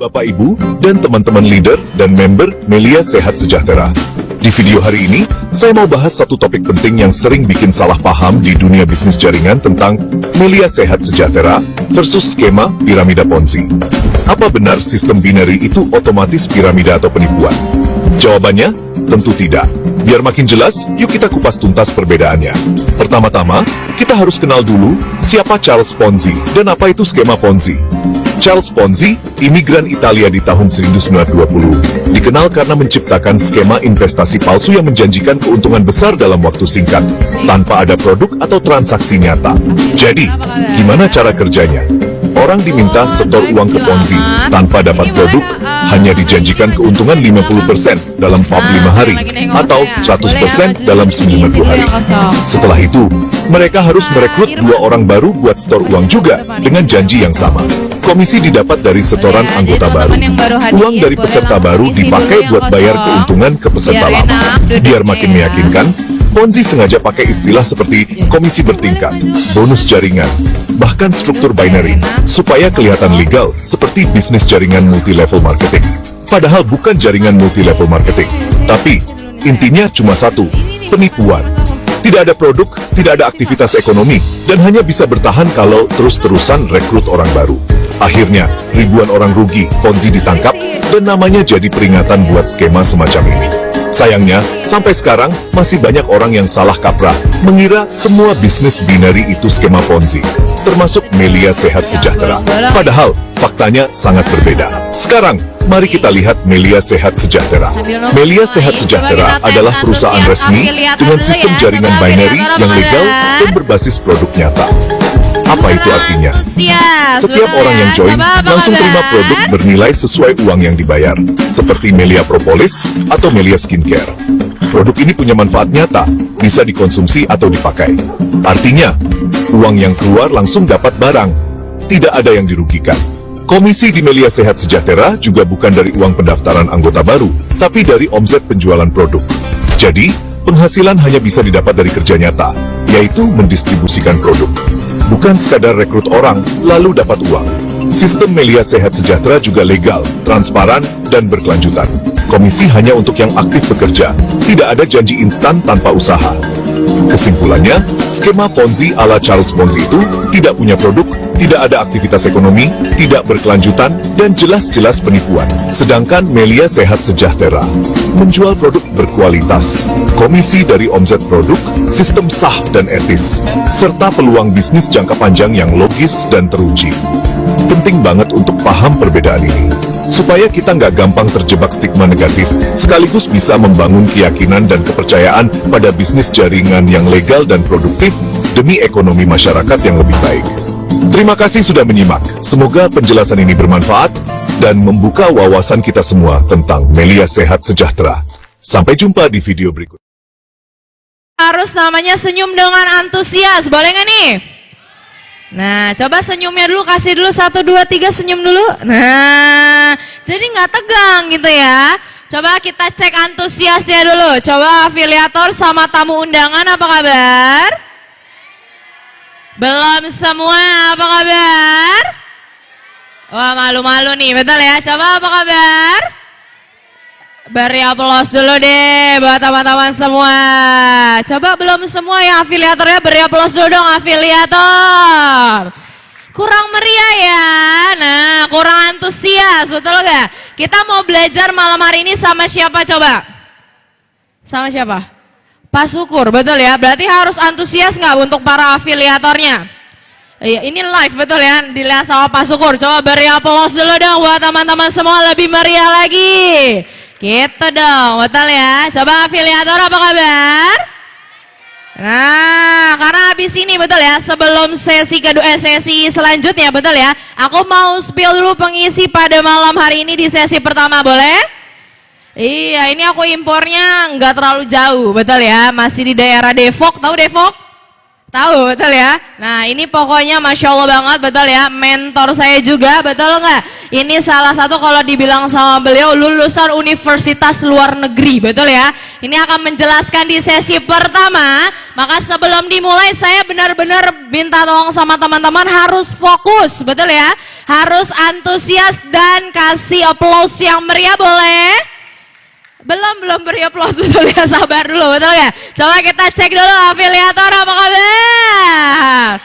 Bapak Ibu, dan teman-teman leader dan member Melia Sehat Sejahtera. Di video hari ini, saya mau bahas satu topik penting yang sering bikin salah paham di dunia bisnis jaringan tentang Melia Sehat Sejahtera versus skema piramida Ponzi. Apa benar sistem binary itu otomatis piramida atau penipuan? Jawabannya, tentu tidak. Biar makin jelas, yuk kita kupas tuntas perbedaannya. Pertama-tama, kita harus kenal dulu siapa Charles Ponzi dan apa itu skema Ponzi. Charles Ponzi, imigran Italia di tahun 1920, dikenal karena menciptakan skema investasi palsu yang menjanjikan keuntungan besar dalam waktu singkat, tanpa ada produk atau transaksi nyata. Jadi, gimana cara kerjanya? Orang diminta setor uang ke Ponzi tanpa dapat produk, hanya dijanjikan keuntungan 50% dalam 45 hari atau 100% dalam seminggu 2 hari. Setelah itu, mereka harus merekrut 2 orang baru buat setor uang juga dengan janji yang sama. Komisi didapat dari setoran anggota baru. Uang dari peserta baru dipakai buat bayar keuntungan ke peserta lama. Biar makin meyakinkan, Ponzi sengaja pakai istilah seperti komisi bertingkat, bonus jaringan, bahkan struktur binary, supaya kelihatan legal seperti bisnis jaringan multi-level marketing. Padahal bukan jaringan multi-level marketing, tapi intinya cuma satu, penipuan. Tidak ada produk, tidak ada aktivitas ekonomi, dan hanya bisa bertahan kalau terus-terusan rekrut orang baru. Akhirnya, ribuan orang rugi, Ponzi ditangkap, dan namanya jadi peringatan buat skema semacam ini. Sayangnya, sampai sekarang, masih banyak orang yang salah kaprah, mengira semua bisnis binary itu skema Ponzi, termasuk Melia Sehat Sejahtera. Padahal, faktanya sangat berbeda. Sekarang, mari kita lihat Melia Sehat Sejahtera. Melia Sehat Sejahtera adalah perusahaan resmi dengan sistem jaringan binary yang legal dan berbasis produk nyata. Apa itu artinya? Setiap orang yang join langsung terima produk bernilai sesuai uang yang dibayar, seperti Melia Propolis atau Melia Skincare. Produk ini punya manfaat nyata, bisa dikonsumsi atau dipakai. Artinya, uang yang keluar langsung dapat barang, tidak ada yang dirugikan. Komisi di Melia Sehat Sejahtera juga bukan dari uang pendaftaran anggota baru, tapi dari omset penjualan produk. Jadi, penghasilan hanya bisa didapat dari kerja nyata, yaitu mendistribusikan produk. Bukan sekadar rekrut orang, lalu dapat uang. Sistem Melia Sehat Sejahtera juga legal, transparan, dan berkelanjutan. Komisi hanya untuk yang aktif bekerja, tidak ada janji instan tanpa usaha. Kesimpulannya, skema Ponzi ala Charles Ponzi itu tidak punya produk, tidak ada aktivitas ekonomi, tidak berkelanjutan, dan jelas-jelas penipuan. Sedangkan Melia Sehat Sejahtera menjual produk berkualitas, komisi dari omset produk, sistem sah dan etis, serta peluang bisnis jangka panjang yang logis dan teruji. Penting banget untuk paham perbedaan ini, supaya kita nggak gampang terjebak stigma negatif, sekaligus bisa membangun keyakinan dan kepercayaan pada bisnis jaringan yang legal dan produktif demi ekonomi masyarakat yang lebih baik. Terima kasih sudah menyimak. Semoga penjelasan ini bermanfaat dan membuka wawasan kita semua tentang Melia Sehat Sejahtera. Sampai jumpa di video berikut. Harus namanya senyum dengan antusias, boleh nggak nih? Nah, coba senyumnya dulu, kasih dulu 1, 2, 3, senyum dulu. Nah, jadi nggak tegang gitu ya. Coba kita cek antusiasnya dulu. Coba afiliator sama tamu undangan apa kabar? Belum semua, apa kabar? Wah, malu-malu nih, betul ya? Coba apa kabar? Beri aplaus dulu deh buat teman-teman semua. Coba belum semua ya afiliatornya, beri aplaus dulu dong afiliator. Kurang meriah ya, nah kurang antusias, betul gak? Kita mau belajar malam hari ini sama siapa coba? Sama siapa? Pak Syukur, betul ya? Berarti harus antusias nggak untuk para afiliatornya? Iya, ini live betul ya, dilihat sama Pak Syukur. Coba beri aplaus dulu dong buat teman-teman semua, lebih meriah lagi. Gitu dong, betul ya? Coba afiliator apa kabar? Nah, karena habis ini betul ya, sebelum sesi kedua, sesi selanjutnya betul ya, aku mau spill dulu pengisi pada malam hari ini di sesi pertama, boleh? Iya, ini aku impornya nggak terlalu jauh, betul ya, masih di daerah Depok, tahu Depok? Tahu, betul ya? Nah, ini pokoknya Masya Allah banget, betul ya, mentor saya juga, betul nggak? Ini salah satu kalau dibilang sama beliau lulusan universitas luar negeri, betul ya? Ini akan menjelaskan di sesi pertama. Maka sebelum dimulai saya benar-benar minta tolong sama teman-teman harus fokus, betul ya? Harus antusias dan kasih aplaus yang meriah, boleh? Belum beri aplaus, betul ya, sabar dulu, betul ya? Coba kita cek dulu afiliator apa kabar?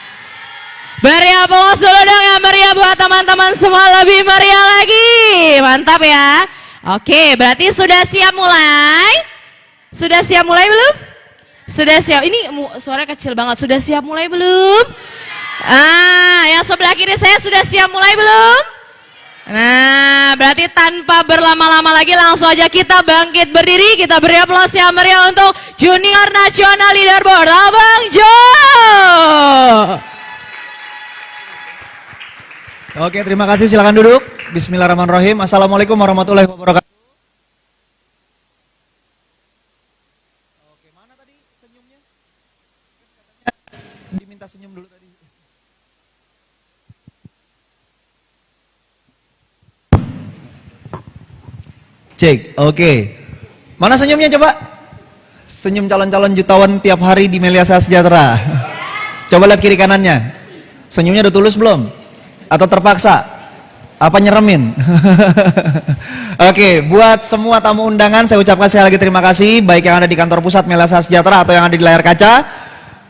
Beri aplaus dulu dong yang meriah buat teman-teman semua, lebih meriah lagi. Mantap ya. Oke, berarti sudah siap mulai? Sudah siap mulai belum? Sudah siap. Ini suaranya kecil banget. Sudah siap mulai belum? Yang sebelah kiri saya sudah siap mulai belum? Nah, berarti tanpa berlama-lama lagi langsung aja kita bangkit berdiri. Kita beri aplaus yang meriah untuk Junior Nasional Leaderboard Abang Jo. Oke, terima kasih. Silakan duduk. Bismillahirrahmanirrahim. Assalamualaikum warahmatullahi wabarakatuh. Oke, mana tadi senyumnya? Katanya diminta senyum dulu tadi. Cek, oke. Mana senyumnya coba? Senyum calon-calon jutawan tiap hari di Melia Sejahtera. Coba lihat kiri kanannya. Senyumnya udah tulus belum? Atau terpaksa? Apa nyeremin? Oke, buat semua tamu undangan saya ucapkan sekali lagi terima kasih, baik yang ada di kantor pusat Melia Sejahtera atau yang ada di layar kaca.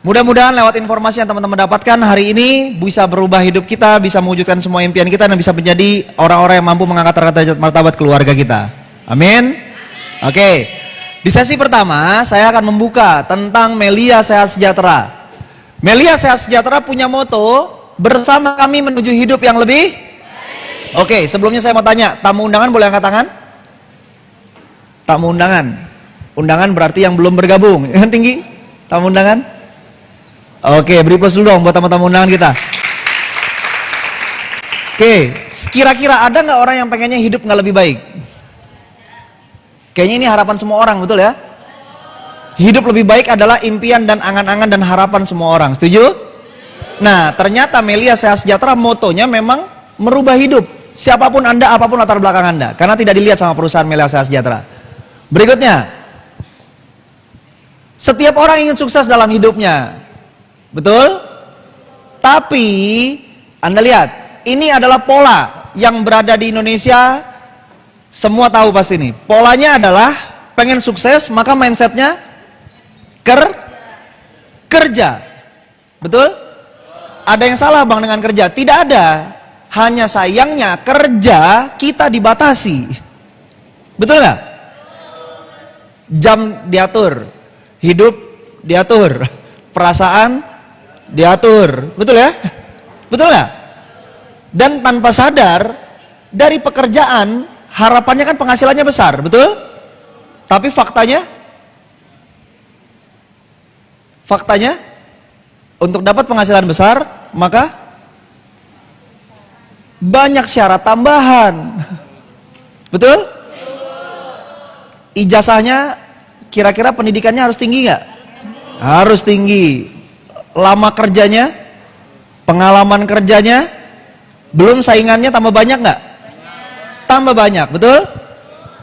Mudah-mudahan lewat informasi yang teman-teman dapatkan hari ini bisa berubah hidup kita, bisa mewujudkan semua impian kita dan bisa menjadi orang-orang yang mampu mengangkat derajat martabat keluarga kita. Amin. Oke. Di sesi pertama saya akan membuka tentang Melia Sehat Sejahtera. Melia Sehat Sejahtera punya moto bersama kami menuju hidup yang lebih baik. Oke, sebelumnya saya mau tanya, tamu undangan boleh angkat tangan? Tamu undangan. Undangan berarti yang belum bergabung. Yang tinggi? Tamu undangan? Oke, beri plus dulu dong buat tamu-tamu undangan kita. Oke, kira-kira ada nggak orang yang pengennya hidup nggak lebih baik? Kayaknya ini harapan semua orang, betul ya? Hidup lebih baik adalah impian dan angan-angan dan harapan semua orang. Setuju? Nah, ternyata Melia Sehat Sejahtera motonya memang merubah hidup. Siapapun Anda, apapun latar belakang Anda. Karena tidak dilihat sama perusahaan Melia Sehat Sejahtera. Berikutnya. Setiap orang ingin sukses dalam hidupnya. Betul? Tapi, Anda lihat, ini adalah pola yang berada di Indonesia. Semua tahu pasti ini. Polanya adalah pengen sukses, maka mindsetnya kerja. Betul? Ada yang salah bang dengan kerja? Tidak ada. Hanya sayangnya kerja kita dibatasi. Betul nggak? Jam diatur, hidup diatur, perasaan diatur. Betul ya? Betul nggak? Dan tanpa sadar dari pekerjaan harapannya kan penghasilannya besar, betul? Tapi faktanya untuk dapat penghasilan besar, maka banyak syarat tambahan. Betul? Ijazahnya kira-kira pendidikannya harus tinggi nggak? Harus tinggi. Lama kerjanya, pengalaman kerjanya, belum saingannya tambah banyak nggak? Tambah banyak, betul?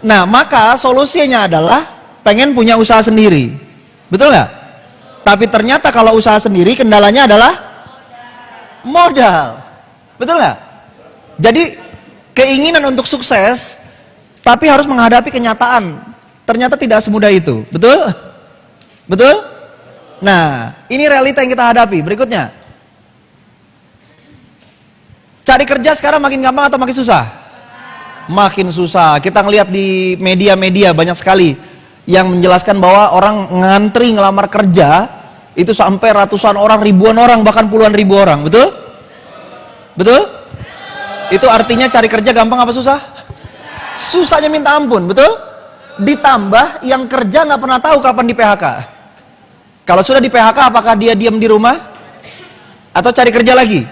Nah, maka solusinya adalah pengen punya usaha sendiri. Betul nggak? Tapi ternyata kalau usaha sendiri kendalanya adalah modal. Betul nggak? Jadi keinginan untuk sukses tapi harus menghadapi kenyataan. Ternyata tidak semudah itu. Betul? Betul? Nah, ini realita yang kita hadapi. Berikutnya. Cari kerja sekarang makin gampang atau makin susah? Makin susah. Kita ngelihat di media-media banyak sekali yang menjelaskan bahwa orang ngantri ngelamar kerja itu sampai ratusan orang, ribuan orang, bahkan puluhan ribu orang. Betul? Betul? Itu artinya cari kerja gampang apa susah? Susahnya minta ampun, betul? Ditambah yang kerja nggak pernah tahu kapan di PHK. Kalau sudah di PHK, apakah dia diam di rumah atau cari kerja lagi?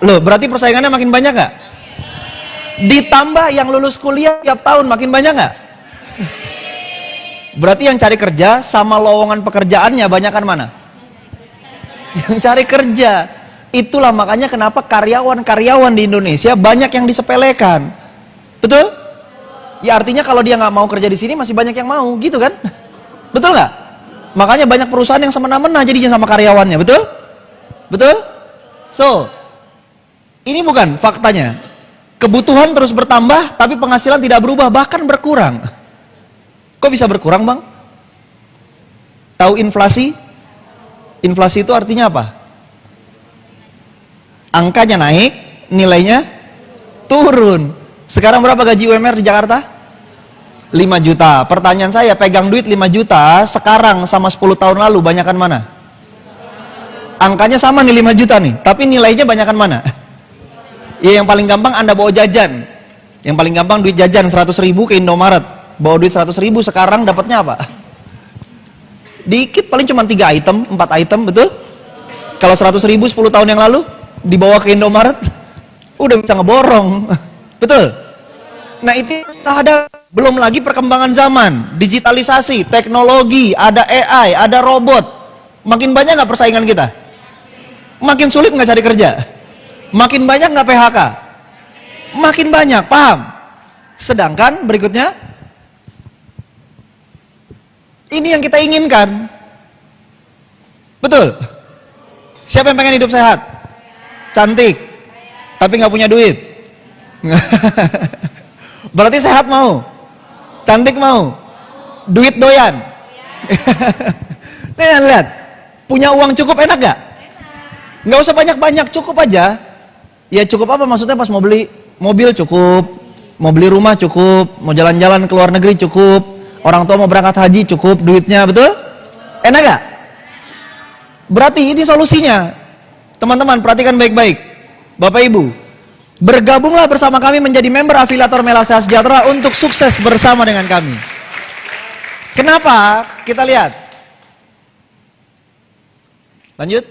Loh, berarti persaingannya makin banyak nggak? Ditambah yang lulus kuliah tiap tahun makin banyak nggak? Berarti yang cari kerja sama lowongan pekerjaannya banyakan mana? Yang cari kerja. Itulah makanya kenapa karyawan-karyawan di Indonesia banyak yang disepelekan. Betul? Ya artinya kalau dia nggak mau kerja di sini masih banyak yang mau, gitu kan? Betul nggak? Makanya banyak perusahaan yang semena-mena jadinya sama karyawannya, betul? Betul? So, ini bukan faktanya. Kebutuhan terus bertambah, tapi penghasilan tidak berubah, bahkan berkurang. Kok bisa berkurang, Bang? Tahu inflasi? Inflasi itu artinya apa? Angkanya naik, nilainya turun. Sekarang berapa gaji UMR di Jakarta? 5 juta. Pertanyaan saya, pegang duit 5 juta sekarang sama 10 tahun lalu, banyakan mana? Angkanya sama nih 5 juta nih, tapi nilainya banyakan mana? Ya yang paling gampang Anda bawa jajan. Yang paling gampang duit jajan 100 ribu ke Indomaret. Bawa duit 100 ribu sekarang dapatnya apa? Dikit, paling cuma 3 item, 4 item, betul? Kalau 100 ribu 10 tahun yang lalu dibawa ke Indomaret, udah bisa ngeborong. Betul? Nah itu ada, belum lagi perkembangan zaman, digitalisasi, teknologi, ada AI, ada robot. Makin banyak nggak persaingan kita? Makin sulit nggak cari kerja? Makin banyak nggak PHK? Makin banyak, paham? Sedangkan berikutnya, ini yang kita inginkan. Betul? Siapa yang pengen hidup sehat? Cantik, tapi nggak punya duit? Berarti sehat mau? Cantik mau? Duit doyan? Nih lihat, punya uang cukup enak gak? Nggak usah banyak-banyak, cukup aja. Ya cukup apa maksudnya? Pas mau beli mobil cukup, mau beli rumah cukup, mau jalan-jalan ke luar negeri cukup, orang tua mau berangkat haji cukup duitnya, betul? Enak gak? Berarti ini solusinya. Teman-teman perhatikan baik-baik, Bapak Ibu, bergabunglah bersama kami menjadi member afiliator Mela Sehat Sejahtera untuk sukses bersama dengan kami. Kenapa? Kita lihat. Lanjut.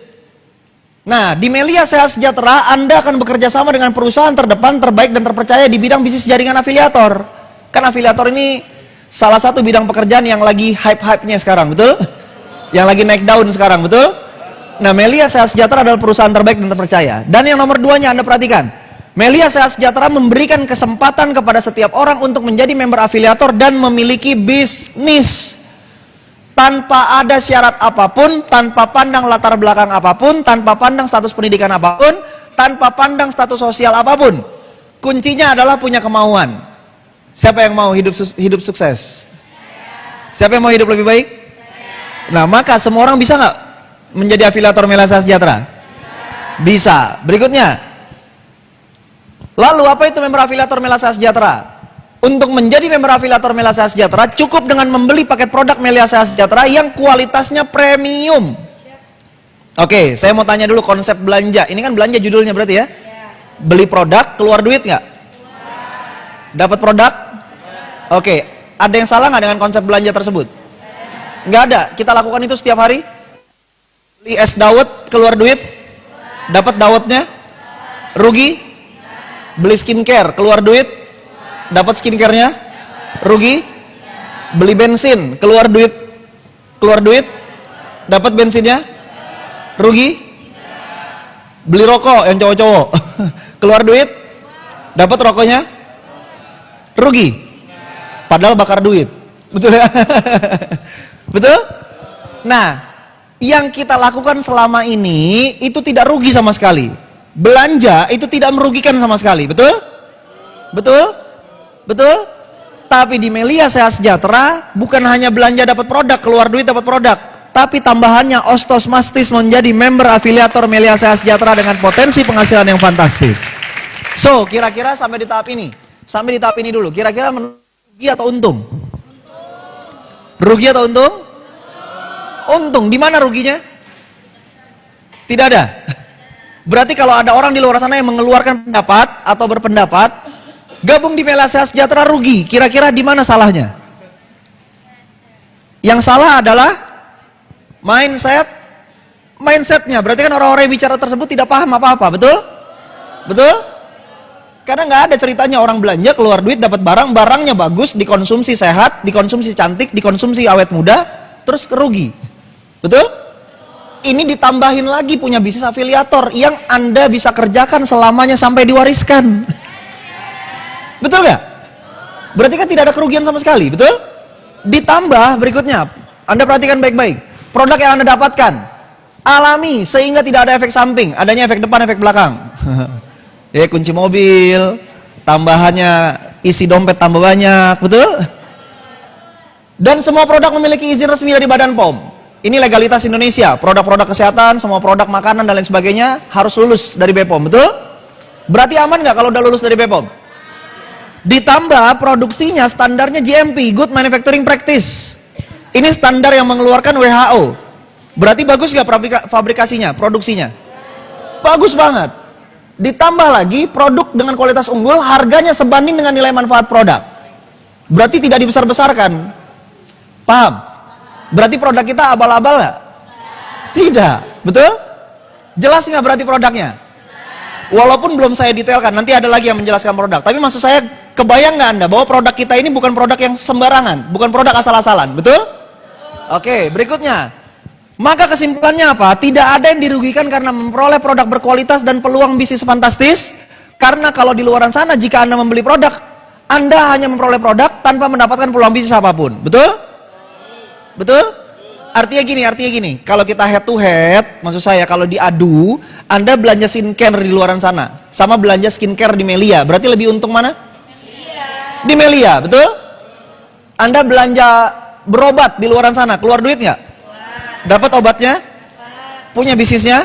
Nah, di Melia Sehat Sejahtera Anda akan bekerja sama dengan perusahaan terdepan, terbaik dan terpercaya di bidang bisnis jaringan afiliator. Kan afiliator ini salah satu bidang pekerjaan yang lagi hype-hype-nya sekarang, betul? Yang lagi naik daun sekarang, betul? Nah, Melia Sehat Sejahtera adalah perusahaan terbaik dan terpercaya. Dan yang nomor 2-nya Anda perhatikan. Melia Sehat Sejahtera memberikan kesempatan kepada setiap orang untuk menjadi member afiliator dan memiliki bisnis tanpa ada syarat apapun, tanpa pandang latar belakang apapun, tanpa pandang status pendidikan apapun, tanpa pandang status sosial apapun. Kuncinya adalah punya kemauan. Siapa yang mau hidup sukses? Siapa yang mau hidup lebih baik? Nah, maka semua orang bisa nggak menjadi afiliator Melia Sehat Sejahtera? Bisa. Berikutnya, lalu apa itu member afiliator Melia Sehat Sejahtera? Untuk menjadi member afiliator Melia Sehat Sejahtera cukup dengan membeli paket produk Melia Sehat Sejahtera yang kualitasnya premium. Oke, saya mau tanya dulu konsep belanja. Ini kan belanja judulnya berarti ya? Beli produk, keluar duit nggak? Dapat produk? Oke, ada yang salah nggak dengan konsep belanja tersebut? Nggak ada. Kita lakukan itu setiap hari. Beli es dawet, keluar duit? Dapat dawetnya? Rugi? Beli skincare, keluar duit? Dapat skincarenya? Rugi? Beli bensin, keluar duit? Keluar duit? Dapat bensinnya? Rugi? Beli rokok yang cowok-cowok, keluar duit? Dapat rokoknya? Rugi? Padahal bakar duit. Betul ya? Betul? Nah, yang kita lakukan selama ini itu tidak rugi sama sekali. Belanja itu tidak merugikan sama sekali, betul? Betul? Betul? Tapi di Melia Sehat Sejahtera bukan hanya belanja dapat produk, keluar duit dapat produk, tapi tambahannya ostosmastis menjadi member afiliator Melia Sehat Sejahtera dengan potensi penghasilan yang fantastis. So, kira-kira sampai di tahap ini dulu, kira-kira rugi atau untung? Rugi atau untung? Untung. Di mana ruginya? Tidak ada. Berarti kalau ada orang di luar sana yang mengeluarkan pendapat atau berpendapat gabung di Melia Sehat Sejahtera rugi, kira-kira di mana salahnya? Yang salah adalah mindsetnya. Berarti kan orang-orang yang bicara tersebut tidak paham apa-apa, betul? Betul? Karena nggak ada ceritanya orang belanja keluar duit dapat barang, barangnya bagus, dikonsumsi sehat, dikonsumsi cantik, dikonsumsi awet muda, terus kerugi. Betul? Ini ditambahin lagi punya bisnis afiliator yang Anda bisa kerjakan selamanya sampai diwariskan. Betul nggak? Berarti kan tidak ada kerugian sama sekali, betul? Ditambah berikutnya, Anda perhatikan baik-baik. Produk yang Anda dapatkan, alami sehingga tidak ada efek samping. Adanya efek depan, efek belakang. Ya, kunci mobil, tambahannya isi dompet tambah banyak, betul? Dan semua produk memiliki izin resmi dari Badan POM. Ini legalitas Indonesia. Produk-produk kesehatan, semua produk makanan dan lain sebagainya harus lulus dari BPOM, betul? Berarti aman nggak kalau udah lulus dari BPOM? Ditambah produksinya standarnya GMP, Good Manufacturing Practice. Ini standar yang mengeluarkan WHO. Berarti bagus nggak fabrikasinya, produksinya? Bagus banget. Ditambah lagi produk dengan kualitas unggul, harganya sebanding dengan nilai manfaat produk. Berarti tidak dibesar-besarkan. Paham? Berarti produk kita abal-abal nggak? Tidak, betul? Jelas nggak berarti produknya? Walaupun belum saya detailkan, nanti ada lagi yang menjelaskan produk. Tapi maksud saya, kebayang nggak Anda bahwa produk kita ini bukan produk yang sembarangan, bukan produk asal-asalan, betul? Oke, berikutnya. Maka kesimpulannya apa? Tidak ada yang dirugikan karena memperoleh produk berkualitas dan peluang bisnis fantastis. Karena kalau di luaran sana, jika Anda membeli produk, Anda hanya memperoleh produk tanpa mendapatkan peluang bisnis apapun, betul? Betul? Artinya gini, kalau kita head to head, maksud saya kalau diadu, Anda belanja skincare di luaran sana, sama belanja skincare di Melia, berarti lebih untung mana? Di Melia, betul? Anda belanja berobat di luaran sana, keluar duit nggak? Dapat obatnya? Punya bisnisnya?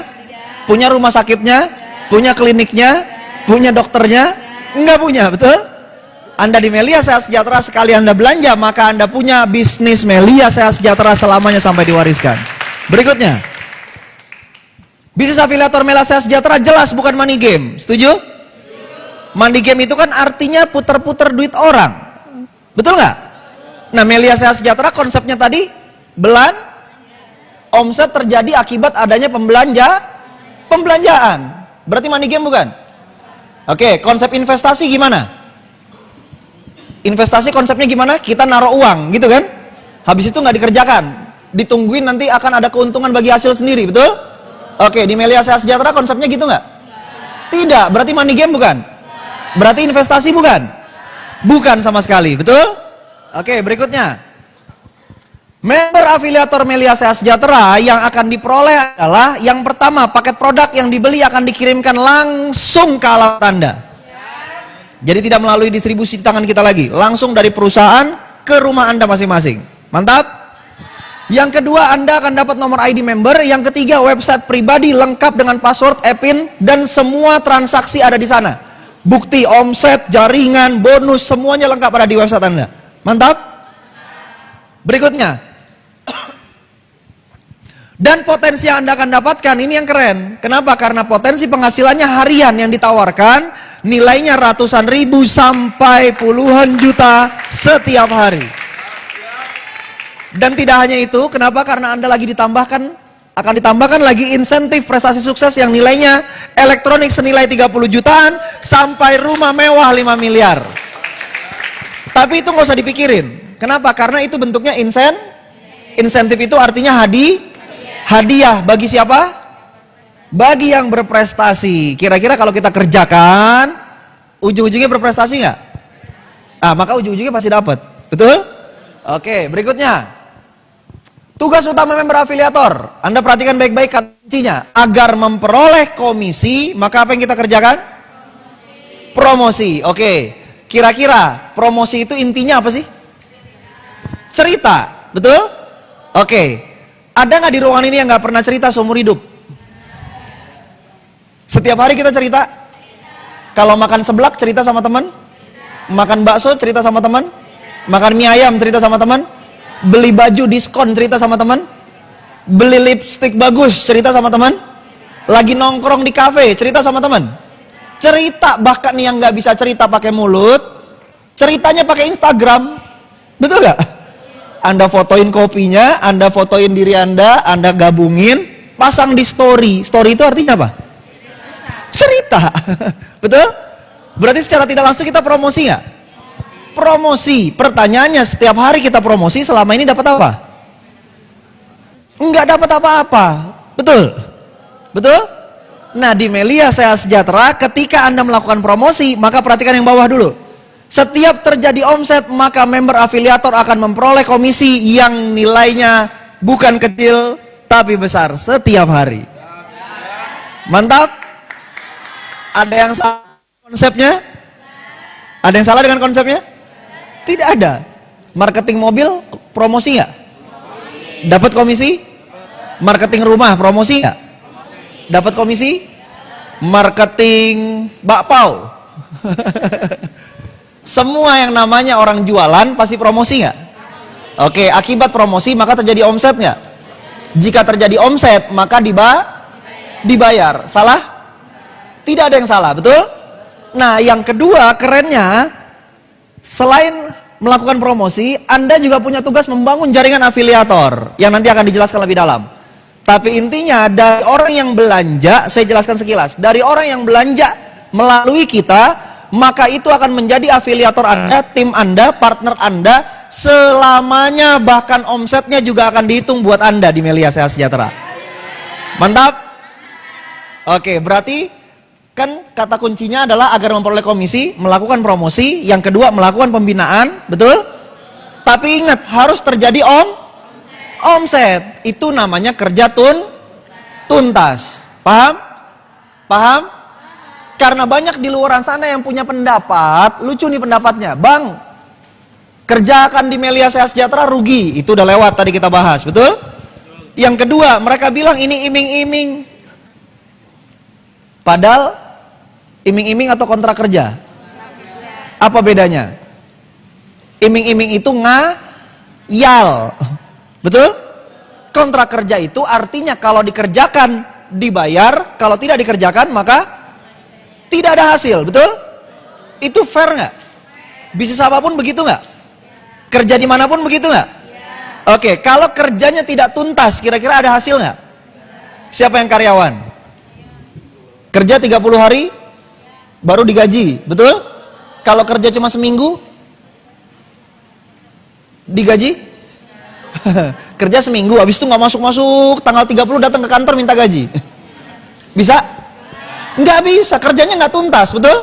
Punya rumah sakitnya? Punya kliniknya? Punya dokternya? Enggak punya, betul? Anda di Melia Sehat Sejahtera, sekali Anda belanja, maka Anda punya bisnis Melia Sehat Sejahtera selamanya sampai diwariskan. Berikutnya, bisnis afiliator Melia Sehat Sejahtera jelas bukan money game, setuju? Money game itu kan artinya puter-puter duit orang, betul nggak? Nah, Melia Sehat Sejahtera konsepnya tadi, omset terjadi akibat adanya pembelanjaan. Berarti money game bukan? Oke, konsep investasi gimana? Investasi konsepnya gimana? Kita naruh uang, gitu kan? Habis itu nggak dikerjakan, ditungguin nanti akan ada keuntungan bagi hasil sendiri, betul? Oke, di Melia Sehat Sejahtera konsepnya gitu nggak? Tidak, berarti money game bukan? Berarti investasi bukan? Bukan sama sekali, betul? Oke, berikutnya. Member afiliator Melia Sehat Sejahtera yang akan diperoleh adalah yang pertama, paket produk yang dibeli akan dikirimkan langsung ke alamat Anda. Jadi tidak melalui distribusi di tangan kita lagi, langsung dari perusahaan ke rumah Anda masing-masing. Mantap? Yang kedua, Anda akan dapat nomor ID member. Yang ketiga, website pribadi lengkap dengan password, e-pin, dan semua transaksi ada di sana. Bukti omset, jaringan, bonus, semuanya lengkap ada di website Anda. Mantap? Berikutnya. Dan potensi yang Anda akan dapatkan, ini yang keren. Kenapa? Karena potensi penghasilannya harian yang ditawarkan, nilainya ratusan ribu sampai puluhan juta setiap hari. Dan tidak hanya itu, kenapa? Karena Anda lagi akan ditambahkan lagi insentif prestasi sukses yang nilainya elektronik senilai 30 jutaan sampai rumah mewah 5 miliar. Tapi itu nggak usah dipikirin. Kenapa? Karena itu bentuknya insentif itu artinya hadiah bagi siapa? Bagi yang berprestasi. Kira-kira kalau kita kerjakan, ujung-ujungnya berprestasi nggak? Nah, maka ujung-ujungnya pasti dapat. Betul? Oke, berikutnya. Tugas utama member afiliator. Anda perhatikan baik-baik kuncinya. Agar memperoleh komisi, maka apa yang kita kerjakan? Promosi. Oke. Kira-kira promosi itu intinya apa sih? Cerita. Betul? Oke. Ada nggak di ruangan ini yang nggak pernah cerita seumur hidup? Setiap hari kita cerita. Kalau makan seblak cerita sama teman, makan bakso cerita sama teman, makan mie ayam cerita sama teman, beli baju diskon cerita sama teman, beli lipstik bagus cerita sama teman, lagi nongkrong di kafe cerita sama teman. Cerita, bahkan yang nggak bisa cerita pakai mulut, ceritanya pakai Instagram, betul nggak? Anda fotoin kopinya, Anda fotoin diri Anda gabungin, pasang di story. Story itu artinya apa? Cerita. Betul? Berarti secara tidak langsung kita promosi nggak? Promosi. Pertanyaannya, setiap hari kita promosi, selama ini dapat apa? Enggak dapat apa-apa. Betul? Betul? Nah, di Melia Sehat Sejahtera, ketika Anda melakukan promosi, maka perhatikan yang bawah dulu. Setiap terjadi omset, maka member afiliator akan memperoleh komisi yang nilainya bukan kecil, tapi besar setiap hari. Mantap? Ada yang salah konsepnya? Ada yang salah dengan konsepnya? Tidak ada. Marketing mobil, promosi nggak? Dapat komisi? Marketing rumah, promosi nggak? Dapat komisi? Marketing bakpao. Semua yang namanya orang jualan pasti promosi nggak? Oke, akibat promosi maka terjadi omset nggak? Jika terjadi omset maka dibayar. Salah? Tidak ada yang salah, betul? Nah, yang kedua kerennya, selain melakukan promosi, Anda juga punya tugas membangun jaringan afiliator yang nanti akan dijelaskan lebih dalam. Tapi intinya dari orang yang belanja, saya jelaskan sekilas, dari orang yang belanja melalui kita, maka itu akan menjadi afiliator Anda, tim Anda, partner Anda selamanya, bahkan omsetnya juga akan dihitung buat Anda di Melia Sehat Sejahtera. Mantap? Oke, berarti kan kata kuncinya adalah agar memperoleh komisi, melakukan promosi, yang kedua melakukan pembinaan, betul? Tapi ingat, harus terjadi omset. Itu namanya kerja tuntas. Paham? Paham? Karena banyak di luaran sana yang punya pendapat, lucu nih pendapatnya, Bang, kerjakan di Melia Sehat Sejahtera rugi, itu udah lewat tadi kita bahas, betul? Yang kedua, mereka bilang ini iming-iming. Padahal iming-iming atau kontrak kerja? Apa bedanya? Iming-iming itu ngayal, betul? Kontrak kerja itu artinya kalau dikerjakan dibayar, kalau tidak dikerjakan maka tidak ada hasil, betul? Itu fair nggak? Bisnis apapun begitu nggak? Kerja dimanapun begitu nggak? Oke, kalau kerjanya tidak tuntas, kira-kira ada hasil nggak? Siapa yang karyawan? Kerja 30 hari, baru digaji, betul? Kalau kerja cuma seminggu, digaji? Kerja seminggu, habis itu nggak masuk-masuk, tanggal 30 datang ke kantor minta gaji. Bisa? Nggak bisa, kerjanya nggak tuntas, betul?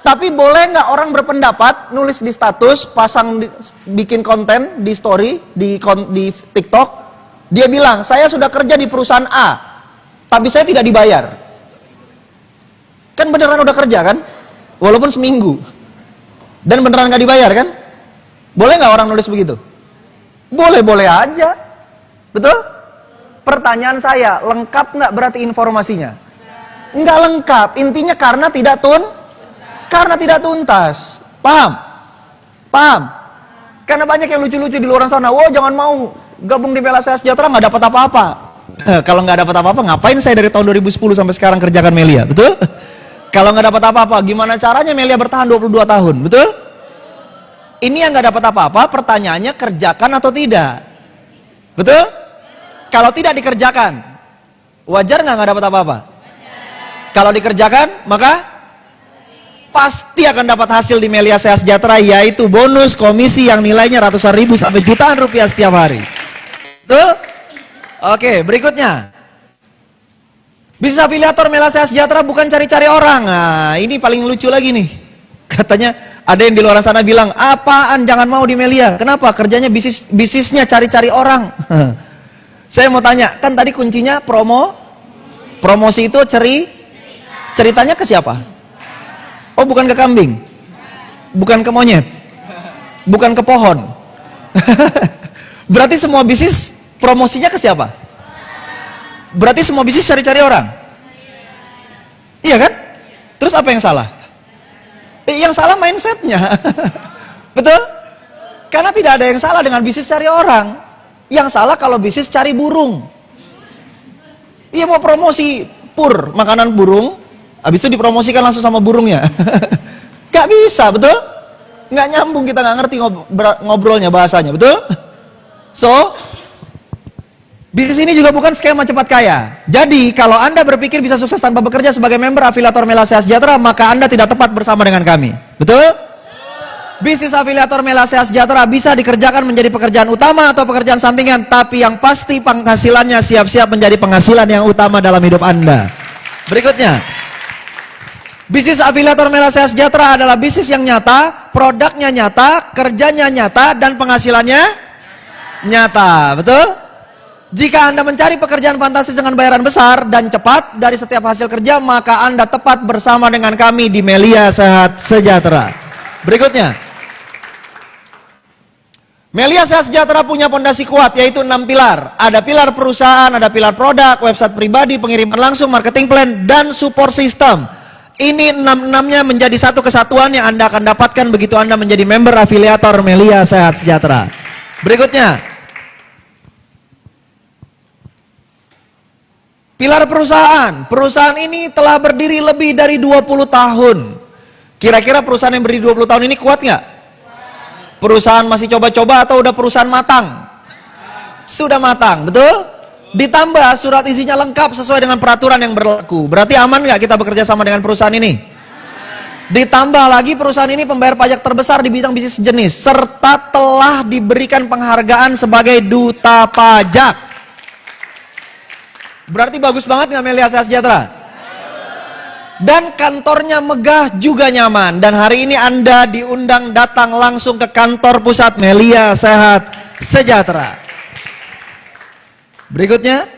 Tapi boleh nggak orang berpendapat, nulis di status, bikin konten di story, di TikTok, dia bilang, saya sudah kerja di perusahaan A, tapi saya tidak dibayar. Kan beneran udah kerja kan? Walaupun seminggu. Dan beneran nggak dibayar kan? Boleh nggak orang nulis begitu? Boleh-boleh aja. Betul? Pertanyaan saya, lengkap nggak berarti informasinya? Nggak lengkap, intinya karena tidak tuntas. Paham? Paham? Karena banyak yang lucu-lucu di luar sana. Wow, jangan mau gabung di Melia Sehat Sejahtera nggak dapat apa-apa. Kalau nggak dapat apa-apa, ngapain saya dari tahun 2010 sampai sekarang kerjakan Melia? Betul? Kalau nggak dapat apa-apa, gimana caranya Melia bertahan 22 tahun? Betul? Ini yang nggak dapat apa-apa, pertanyaannya kerjakan atau tidak? Betul? Kalau tidak dikerjakan, wajar nggak dapat apa-apa? Kalau dikerjakan, maka pasti akan dapat hasil di Melia Sehat Sejahtera, yaitu bonus komisi yang nilainya ratusan ribu sampai jutaan rupiah setiap hari. Tuh? Oke, berikutnya. Bisnis afiliator Melia Sehat Sejahtera bukan cari-cari orang. Nah, ini paling lucu lagi nih. Katanya ada yang di luar sana bilang, apaan jangan mau di Melia. Kenapa? Kerjanya bisnisnya cari-cari orang. Saya mau tanya, kan tadi kuncinya promosi itu ceritanya ke siapa? Oh, bukan ke kambing, bukan ke monyet, bukan ke pohon. Berarti semua bisnis promosinya ke siapa? Berarti semua bisnis cari-cari orang. Iya kan? Terus apa yang salah? Yang salah mindsetnya. Betul? Karena tidak ada yang salah dengan bisnis cari orang. Yang salah kalau bisnis cari burung. Iya, mau promosi pur, makanan burung, habis itu dipromosikan langsung sama burungnya. Gak bisa, betul? Gak nyambung, kita gak ngerti ngobrolnya, bahasanya, betul? So, bisnis ini juga bukan skema cepat kaya. Jadi, kalau Anda berpikir bisa sukses tanpa bekerja sebagai member afiliator Melia Sehat Sejahtera, maka Anda tidak tepat bersama dengan kami. Betul? Bisnis afiliator Melia Sehat Sejahtera bisa dikerjakan menjadi pekerjaan utama atau pekerjaan sampingan, tapi yang pasti penghasilannya siap-siap menjadi penghasilan yang utama dalam hidup Anda. Berikutnya, bisnis afiliator Melia Sehat Sejahtera adalah bisnis yang nyata, produknya nyata, kerjanya nyata, dan penghasilannya nyata. Betul? Jika Anda mencari pekerjaan fantastis dengan bayaran besar dan cepat dari setiap hasil kerja, maka Anda tepat bersama dengan kami di Melia Sehat Sejahtera. Berikutnya, Melia Sehat Sejahtera punya fondasi kuat, yaitu 6 pilar. Ada pilar perusahaan, ada pilar produk, website pribadi, pengiriman langsung, marketing plan, dan support system. Ini 6-6-nya menjadi satu kesatuan yang Anda akan dapatkan begitu Anda menjadi member afiliator Melia Sehat Sejahtera. Berikutnya, pilar perusahaan. Perusahaan ini telah berdiri lebih dari 20 tahun. Kira-kira perusahaan yang berdiri 20 tahun ini kuat nggak? Perusahaan masih coba-coba atau udah perusahaan matang? Sudah matang, betul? Ditambah surat izinnya lengkap sesuai dengan peraturan yang berlaku. Berarti aman nggak kita bekerja sama dengan perusahaan ini? Ditambah lagi perusahaan ini pembayar pajak terbesar di bidang bisnis sejenis, serta telah diberikan penghargaan sebagai duta pajak. Berarti bagus banget nggak Melia Sehat Sejahtera? Dan kantornya megah juga nyaman. Dan hari ini Anda diundang datang langsung ke kantor pusat Melia Sehat Sejahtera. Berikutnya.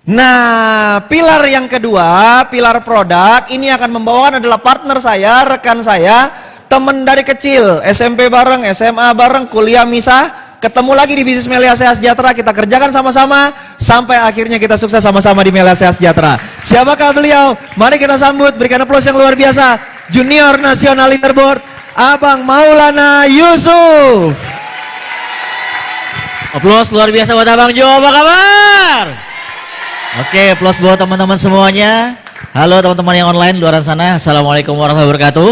Nah, pilar yang kedua, pilar produk, ini akan membawakan adalah partner saya, rekan saya, teman dari kecil, SMP bareng, SMA bareng, kuliah misah, ketemu lagi di bisnis Melia Sehat Sejahtera, kita kerjakan sama-sama sampai akhirnya kita sukses sama-sama di Melia Sehat Sejahtera. Siapakah beliau? Mari kita sambut, berikan aplaus yang luar biasa. Junior Nasional Leaderboard, Abang Maulana Yusuf. Aplaus luar biasa buat Abang Jo, apa kabar? Oke, aplaus buat teman-teman semuanya. Halo teman-teman yang online luar sana, Assalamualaikum warahmatullahi wabarakatuh.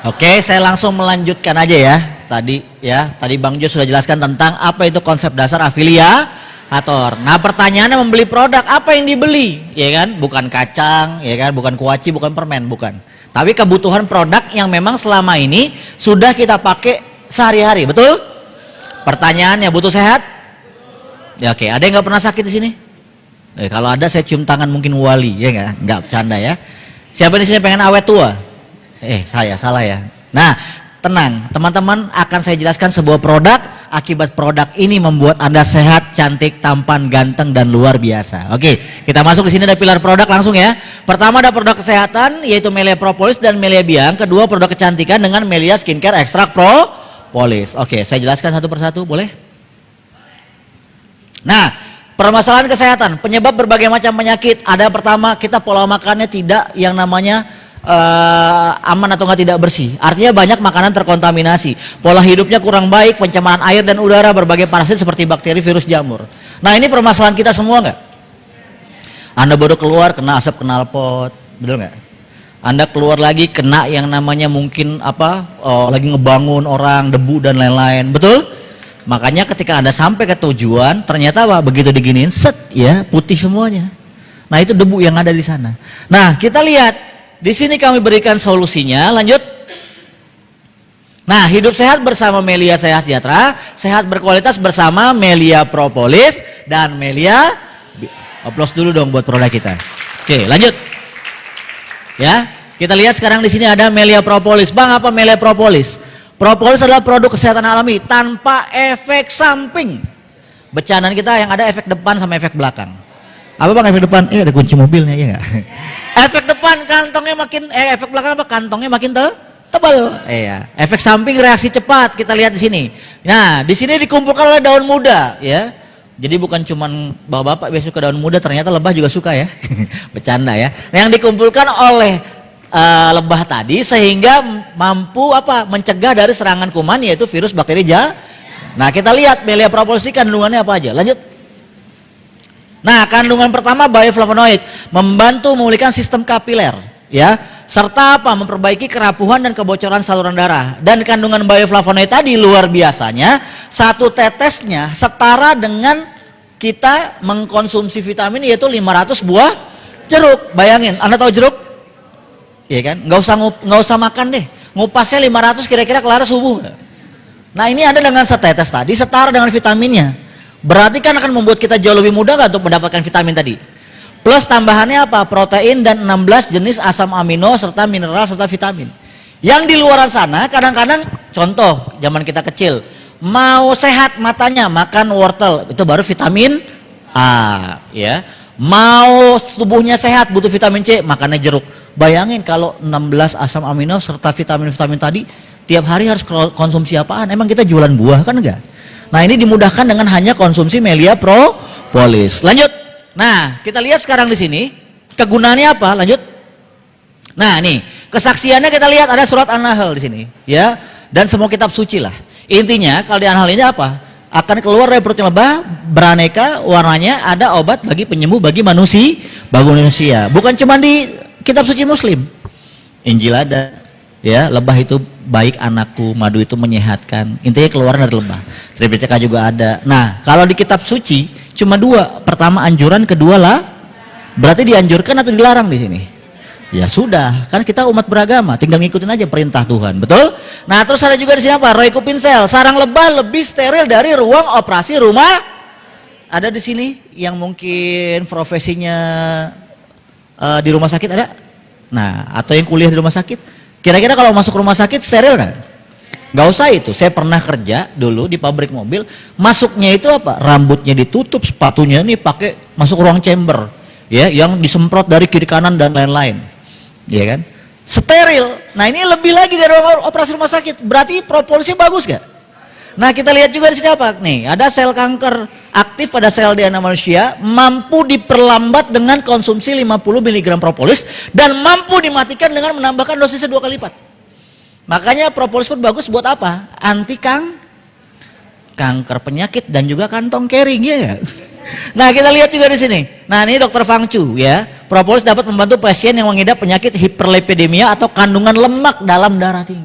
Oke, saya langsung melanjutkan aja ya. Tadi Bang Jo sudah jelaskan tentang apa itu konsep dasar afiliator. Nah, pertanyaannya membeli produk, apa yang dibeli? Ya kan? Bukan kacang, ya kan? Bukan kuaci, bukan permen, bukan. Tapi kebutuhan produk yang memang selama ini sudah kita pakai sehari-hari, betul? Pertanyaannya, butuh sehat? Ya, oke, ada yang nggak pernah sakit di sini? Kalau ada saya cium tangan mungkin wali, ya nggak bercanda ya. Siapa di sini pengen awet tua? Saya salah ya. Nah, tenang, teman-teman, akan saya jelaskan sebuah produk. Akibat produk ini membuat Anda sehat, cantik, tampan, ganteng, dan luar biasa. Oke, kita masuk di sini ada pilar produk langsung ya. Pertama ada produk kesehatan yaitu Melia Propolis dan Melia Biang. Kedua produk kecantikan dengan Melia Skincare Extract Propolis. Oke, saya jelaskan satu persatu, boleh? Nah, permasalahan kesehatan, penyebab berbagai macam penyakit. Ada pertama, kita pola makannya tidak yang namanya aman atau nggak tidak bersih. Artinya banyak makanan terkontaminasi. Pola hidupnya kurang baik, pencemaran air dan udara, berbagai parasit seperti bakteri, virus, jamur. Nah, ini permasalahan kita semua nggak? Anda baru keluar kena asap knalpot, betul nggak? Anda keluar lagi kena yang namanya mungkin lagi ngebangun orang, debu dan lain-lain, betul? Makanya ketika Anda sampai ke tujuan, ternyata begitu diginiin, putih semuanya. Nah, itu debu yang ada di sana. Nah, kita lihat di sini kami berikan solusinya. Lanjut. Nah, hidup sehat bersama Melia Sehat Sejahtera, sehat berkualitas bersama Melia Propolis dan Melia. Aplaus dulu dong buat produk kita. Oke, lanjut. Ya, kita lihat sekarang di sini ada Melia Propolis. Bang, apa Melia Propolis? Propolis adalah produk kesehatan alami tanpa efek samping. Bercandaan kita yang ada efek depan sama efek belakang. Apa bang efek depan? Ada kunci mobilnya, ya nggak? Efek depan kantongnya makin, efek belakang apa? Kantongnya makin tebal. Iya. Efek samping reaksi cepat kita lihat di sini. Nah, di sini dikumpulkan oleh daun muda, ya. Jadi bukan cuman bapak-bapak biasa suka daun muda, ternyata lebah juga suka ya. Bercanda ya. Nah, yang dikumpulkan oleh lebah tadi sehingga mampu mencegah dari serangan kuman yaitu virus, bakteri, Nah, kita lihat Melia Propolis ini kandungannya apa aja. Lanjut. Nah, kandungan pertama bioflavonoid, membantu memulihkan sistem kapiler, ya, serta memperbaiki kerapuhan dan kebocoran saluran darah. Dan kandungan bioflavonoid tadi luar biasanya, satu tetesnya setara dengan kita mengkonsumsi vitamin yaitu 500 buah jeruk. Bayangin, Anda tahu jeruk? Iya kan? Nggak usah makan deh. Ngupasnya 500 kira-kira kelar subuh. Nah, ini ada dengan setetes tadi setara dengan vitaminnya. Berarti kan akan membuat kita jauh lebih mudah nggak untuk mendapatkan vitamin tadi. Plus tambahannya apa? Protein dan 16 jenis asam amino serta mineral serta vitamin. Yang di luar sana kadang-kadang, contoh zaman kita kecil, mau sehat matanya makan wortel, itu baru vitamin A, ya. Mau tubuhnya sehat butuh vitamin C, makannya jeruk. Bayangin kalau 16 asam amino serta vitamin-vitamin tadi tiap hari harus konsumsi apaan? Emang kita jualan buah kan enggak? Nah, ini dimudahkan dengan hanya konsumsi Melia Propolis. Lanjut. Nah, kita lihat sekarang di sini kegunaannya apa? Lanjut. Nah, nih, kesaksiannya kita lihat ada surat An-Nahl di sini, ya. Dan semua kitab suci lah. Intinya kalau di An-Nahl ini apa? Akan keluar dari perutnya lebah, beraneka warnanya, ada obat bagi penyembuh bagi manusia. Bukan cuma di kitab suci Muslim. Injil ada, ya, lebah itu baik anakku, madu itu menyehatkan. Intinya keluar dari lebah. Tripitaka juga ada. Nah, kalau di kitab suci cuma dua. Pertama anjuran, kedua lah. Berarti dianjurkan atau dilarang di sini? Ya sudah, kan kita umat beragama, tinggal ngikutin aja perintah Tuhan, betul? Nah, terus ada juga di sini apa? Roiku pinsel, sarang lebah lebih steril dari ruang operasi rumah. Ada di sini yang mungkin profesinya di rumah sakit ada? Nah, atau yang kuliah di rumah sakit? Kira-kira kalau masuk rumah sakit steril kan? Gak usah itu, saya pernah kerja dulu di pabrik mobil, masuknya itu apa? Rambutnya ditutup, sepatunya nih pakai masuk ruang chamber, ya, yang disemprot dari kiri kanan dan lain-lain. Ya kan? Steril. Nah, ini lebih lagi dari operasi rumah sakit. Berarti propolisnya bagus gak? Nah, kita lihat juga di sini apa? Nih, ada sel kanker aktif pada sel DNA manusia mampu diperlambat dengan konsumsi 50 mg propolis dan mampu dimatikan dengan menambahkan dosisnya 2 kali lipat. Makanya propolis pun bagus buat apa? Anti kanker penyakit dan juga kantong kering, ya gak? Nah, kita lihat juga di sini. Nah, ini Dr. Fang Chu, ya. Propolis dapat membantu pasien yang mengidap penyakit hiperlipidemia atau kandungan lemak dalam darah tinggi.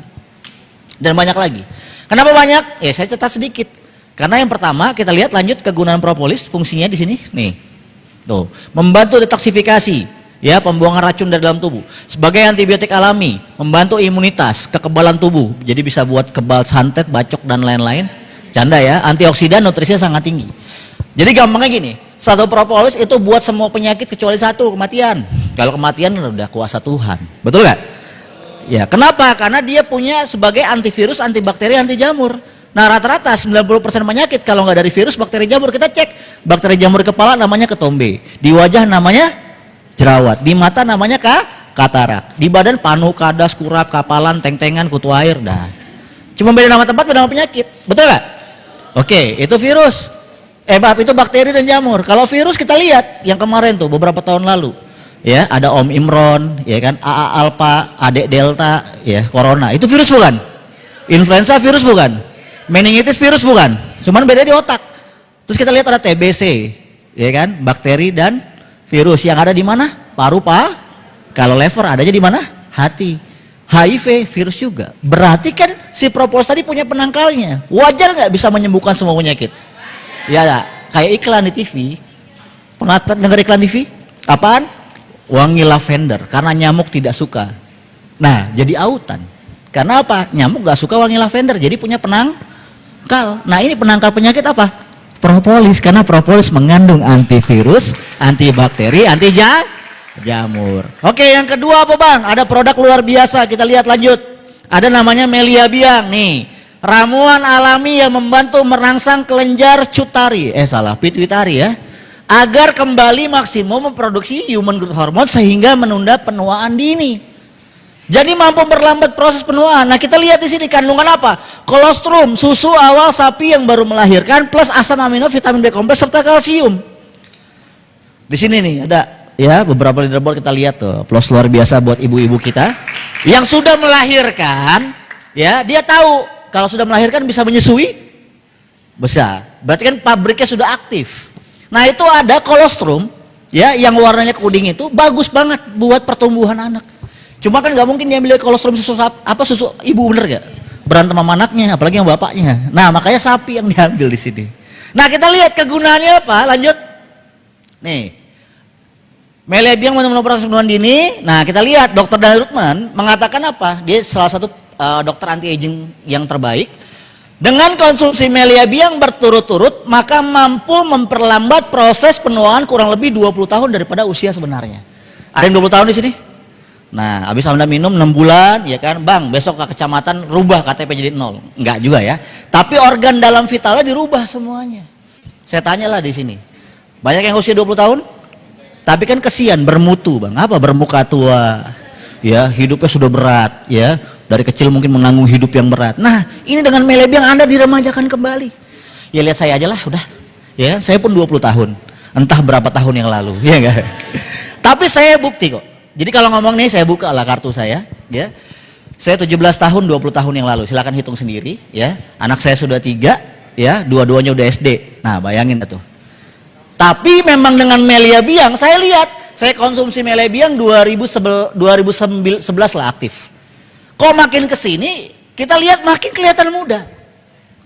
Dan banyak lagi. Kenapa banyak? Ya, saya catat sedikit. Karena yang pertama, kita lihat lanjut kegunaan propolis, fungsinya di sini. Nih. Tuh, membantu detoksifikasi, ya, pembuangan racun dari dalam tubuh. Sebagai antibiotik alami, membantu imunitas, kekebalan tubuh. Jadi bisa buat kebal santet, bacok dan lain-lain. Canda ya, antioksidan nutrisinya sangat tinggi. Jadi gampangnya gini, satu propolis itu buat semua penyakit kecuali satu, kematian. Kalau kematian udah kuasa Tuhan, betul gak? Ya, kenapa? Karena dia punya sebagai antivirus, antibakteri, anti jamur. Nah, rata-rata 90% penyakit kalau nggak dari virus, bakteri, jamur, kita cek. Bakteri jamur di kepala namanya ketombe, di wajah namanya jerawat, di mata namanya katarak, di badan panu, kadas, kurap, kapalan, teng-tengan, kutu air, dah. Cuma beda nama tempat, beda nama penyakit, betul gak? Oke, itu virus. Maaf, itu bakteri dan jamur. Kalau virus kita lihat yang kemarin tuh beberapa tahun lalu, ya, ada Om Imron, ya kan, AA Alpha, AD Delta, ya, Corona. Itu virus bukan? Influenza virus bukan? Meningitis virus bukan? Cuman beda di otak. Terus kita lihat ada TBC, ya kan, bakteri dan virus yang ada di mana? Paru, kalau lever adanya di mana? Hati. HIV virus juga. Berarti kan si propolis tadi punya penangkalnya. Wajar nggak bisa menyembuhkan semua penyakit? Ya, kayak iklan di TV. Pernah dengar iklan TV? Apaan? Wangi lavender, karena nyamuk tidak suka. Nah, jadi autan. Karena apa? Nyamuk gak suka wangi lavender, jadi punya penangkal. Nah, ini penangkal penyakit apa? Propolis, karena propolis mengandung antivirus, antibakteri, anti jamur. Oke, yang kedua apa bang? Ada produk luar biasa, kita lihat lanjut. Ada namanya Melia Biang nih. Ramuan alami yang membantu merangsang kelenjar pituitari ya, agar kembali maksimum memproduksi human growth hormone sehingga menunda penuaan dini. Jadi mampu berlambat proses penuaan. Nah, kita lihat di sini kandungan apa? Kolostrum, susu awal sapi yang baru melahirkan plus asam amino, vitamin B kompleks serta kalsium. Di sini nih ada ya beberapa leaderboard, kita lihat tuh, plus luar biasa buat ibu-ibu kita yang sudah melahirkan, ya, dia tahu kalau sudah melahirkan bisa menyusui besar. Berarti kan pabriknya sudah aktif. Nah, itu ada kolostrum, ya, yang warnanya kuning itu bagus banget buat pertumbuhan anak. Cuma kan nggak mungkin dia ambil kolostrum susu ibu, bener gak? Berantem sama anaknya, apalagi yang bapaknya. Nah, makanya sapi yang diambil di sini. Nah, kita lihat kegunaannya apa? Lanjut. Nih, Melia Biang menemukan proses penuaan dini. Nah, kita lihat Dr. Daniel Rutman mengatakan apa? Dia salah satu dokter anti-aging yang terbaik. Dengan konsumsi Melia Biang berturut-turut, maka mampu memperlambat proses penuaan kurang lebih 20 tahun daripada usia sebenarnya. Ada yang 20 tahun di sini? Nah, habis Anda minum 6 bulan, ya kan, Bang, besok ke kecamatan rubah KTP jadi 0. Enggak juga ya. Tapi organ dalam vitalnya dirubah semuanya. Saya tanyalah di sini. Banyak yang usia 20 tahun? Tapi kan kesian bermutu, Bang. Apa bermuka tua? Ya, hidupnya sudah berat, ya. Dari kecil mungkin menanggung hidup yang berat. Nah, ini dengan Melebiang Anda diremajakan kembali. Ya lihat saya aja lah, udah. Ya, saya pun 20 tahun. Entah berapa tahun yang lalu, ya enggak? Tapi saya bukti kok. Jadi kalau ngomong nih, saya buka lah kartu saya, ya. Saya 17 tahun, 20 tahun yang lalu. Silakan hitung sendiri, ya. Anak saya sudah 3, ya. Dua-duanya udah SD. Nah, bayangin tuh. Tapi memang dengan Meliabiang, saya lihat, saya konsumsi Meliabiang 2011 lah aktif. Kok makin kesini, kita lihat makin kelihatan muda.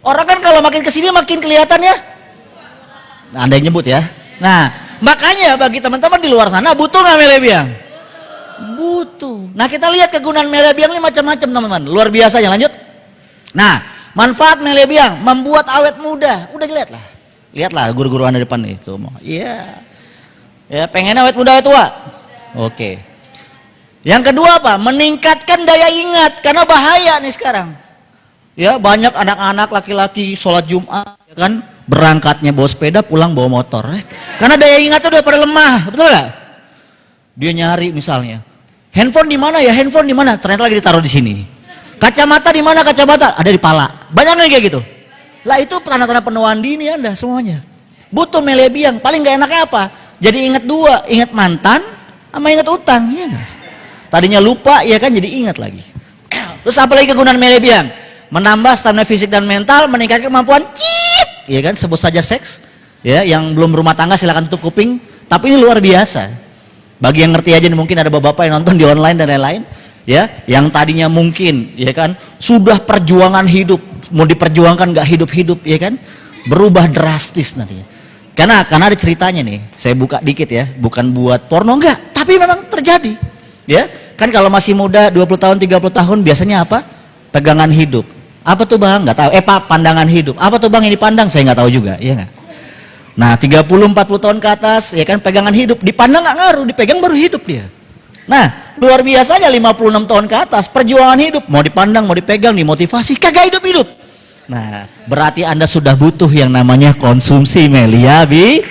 Orang kan kalau makin kesini makin kelihatannya, nah, Anda yang nyebut ya. Nah, makanya bagi teman-teman di luar sana butuh nggak Meliabiang? Butuh. Nah, kita lihat kegunaan Meliabiang ini macam-macam teman-teman. Luar biasa ya, lanjut. Nah, manfaat Meliabiang membuat awet muda. Udah lihat lah. Lihatlah guru-guru Anda depan itu. Iya. Ya, pengen awet muda, awet tua. Oke. Yang kedua apa? Meningkatkan daya ingat, karena bahaya nih sekarang. Ya, banyak anak-anak laki-laki sholat Jumat, ya kan, berangkatnya bawa sepeda, pulang bawa motor. Karena daya ingatnya udah pada lemah, betul nggak? Dia nyari misalnya, handphone di mana ya? Handphone di mana? Ternyata lagi ditaruh di sini. Kacamata di mana? Kacamata ada di pala. Banyak nih kayak gitu. Lah itu tanda-tanda penuaan dini Anda semuanya. Butuh Meliabiang. Paling nggak enaknya apa? Jadi ingat dua, ingat mantan, sama ingat utang, ya nggak? Tadinya lupa, ya kan, jadi ingat lagi. Terus apa lagi kegunaan Meliabiang? Menambah stamina fisik dan mental, meningkatkan kemampuan ya kan, sebut saja seks. Ya, yang belum berumah tangga silakan tutup kuping. Tapi ini luar biasa. Bagi yang ngerti aja nih, mungkin ada bapak-bapak yang nonton di online dan lain-lain. Ya, yang tadinya mungkin, ya kan, sudah perjuangan hidup, mau diperjuangkan nggak hidup-hidup, ya kan, berubah drastis nantinya. Karena ada ceritanya nih. Saya buka dikit ya, bukan buat porno enggak, tapi memang terjadi. Ya, kan kalau masih muda 20 tahun, 30 tahun biasanya apa? Pegangan hidup. Apa tuh Bang? Nggak tahu. Pak, pandangan hidup. Apa tuh Bang yang dipandang? Saya nggak tahu juga, iya nggak? Nah, 30-40 tahun ke atas, ya kan, pegangan hidup. Dipandang nggak ngaruh, dipegang baru hidup dia. Nah, luar biasanya 56 tahun ke atas, perjuangan hidup. Mau dipandang, mau dipegang, dimotivasi, kagak hidup-hidup. Nah, berarti Anda sudah butuh yang namanya konsumsi Meliabiang.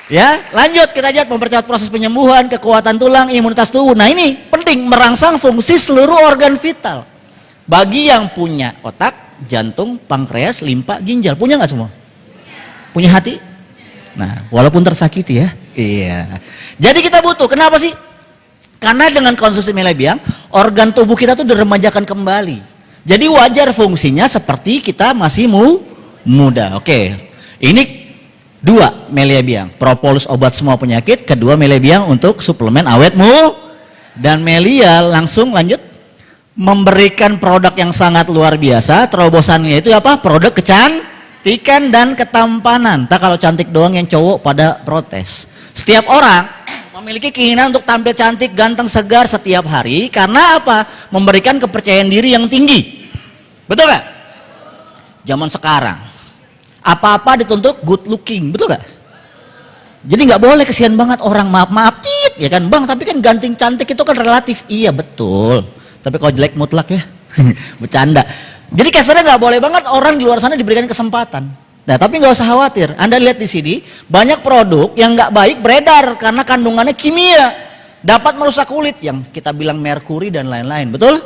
Ya, lanjut kita lihat, mempercepat proses penyembuhan, kekuatan tulang, imunitas tubuh. Nah, ini penting, merangsang fungsi seluruh organ vital. Bagi yang punya otak, jantung, pankreas, limpa, ginjal, punya nggak semua? Punya hati? Nah, walaupun tersakiti ya. Iya. Jadi kita butuh. Kenapa sih? Karena dengan konsumsi Meliabiang, organ tubuh kita tuh diremajakan kembali. Jadi wajar fungsinya seperti kita masih muda. Oke. Ini 2 Meliabiang, Propolis obat semua penyakit, kedua Meliabiang untuk suplemen awetmu. Dan Melia langsung lanjut memberikan produk yang sangat luar biasa. Terobosannya itu apa? Produk kecantikan dan ketampanan. Tak kalau cantik doang yang cowok pada protes. Setiap orang memiliki keinginan untuk tampil cantik, ganteng, segar setiap hari. Karena apa? Memberikan kepercayaan diri yang tinggi. Betul gak? Zaman sekarang apa-apa dituntut good looking, betul gak? Jadi nggak boleh, kesian banget orang maaf tit, ya kan Bang, tapi kan ganting cantik itu kan relatif. Iya betul, tapi kalau jelek mutlak ya. Bercanda. Jadi kasarnya nggak boleh banget orang di luar sana diberikan kesempatan. Nah, tapi nggak usah khawatir. Anda lihat di sini banyak produk yang nggak baik beredar karena kandungannya kimia, dapat merusak kulit, yang kita bilang merkuri dan lain-lain, betul?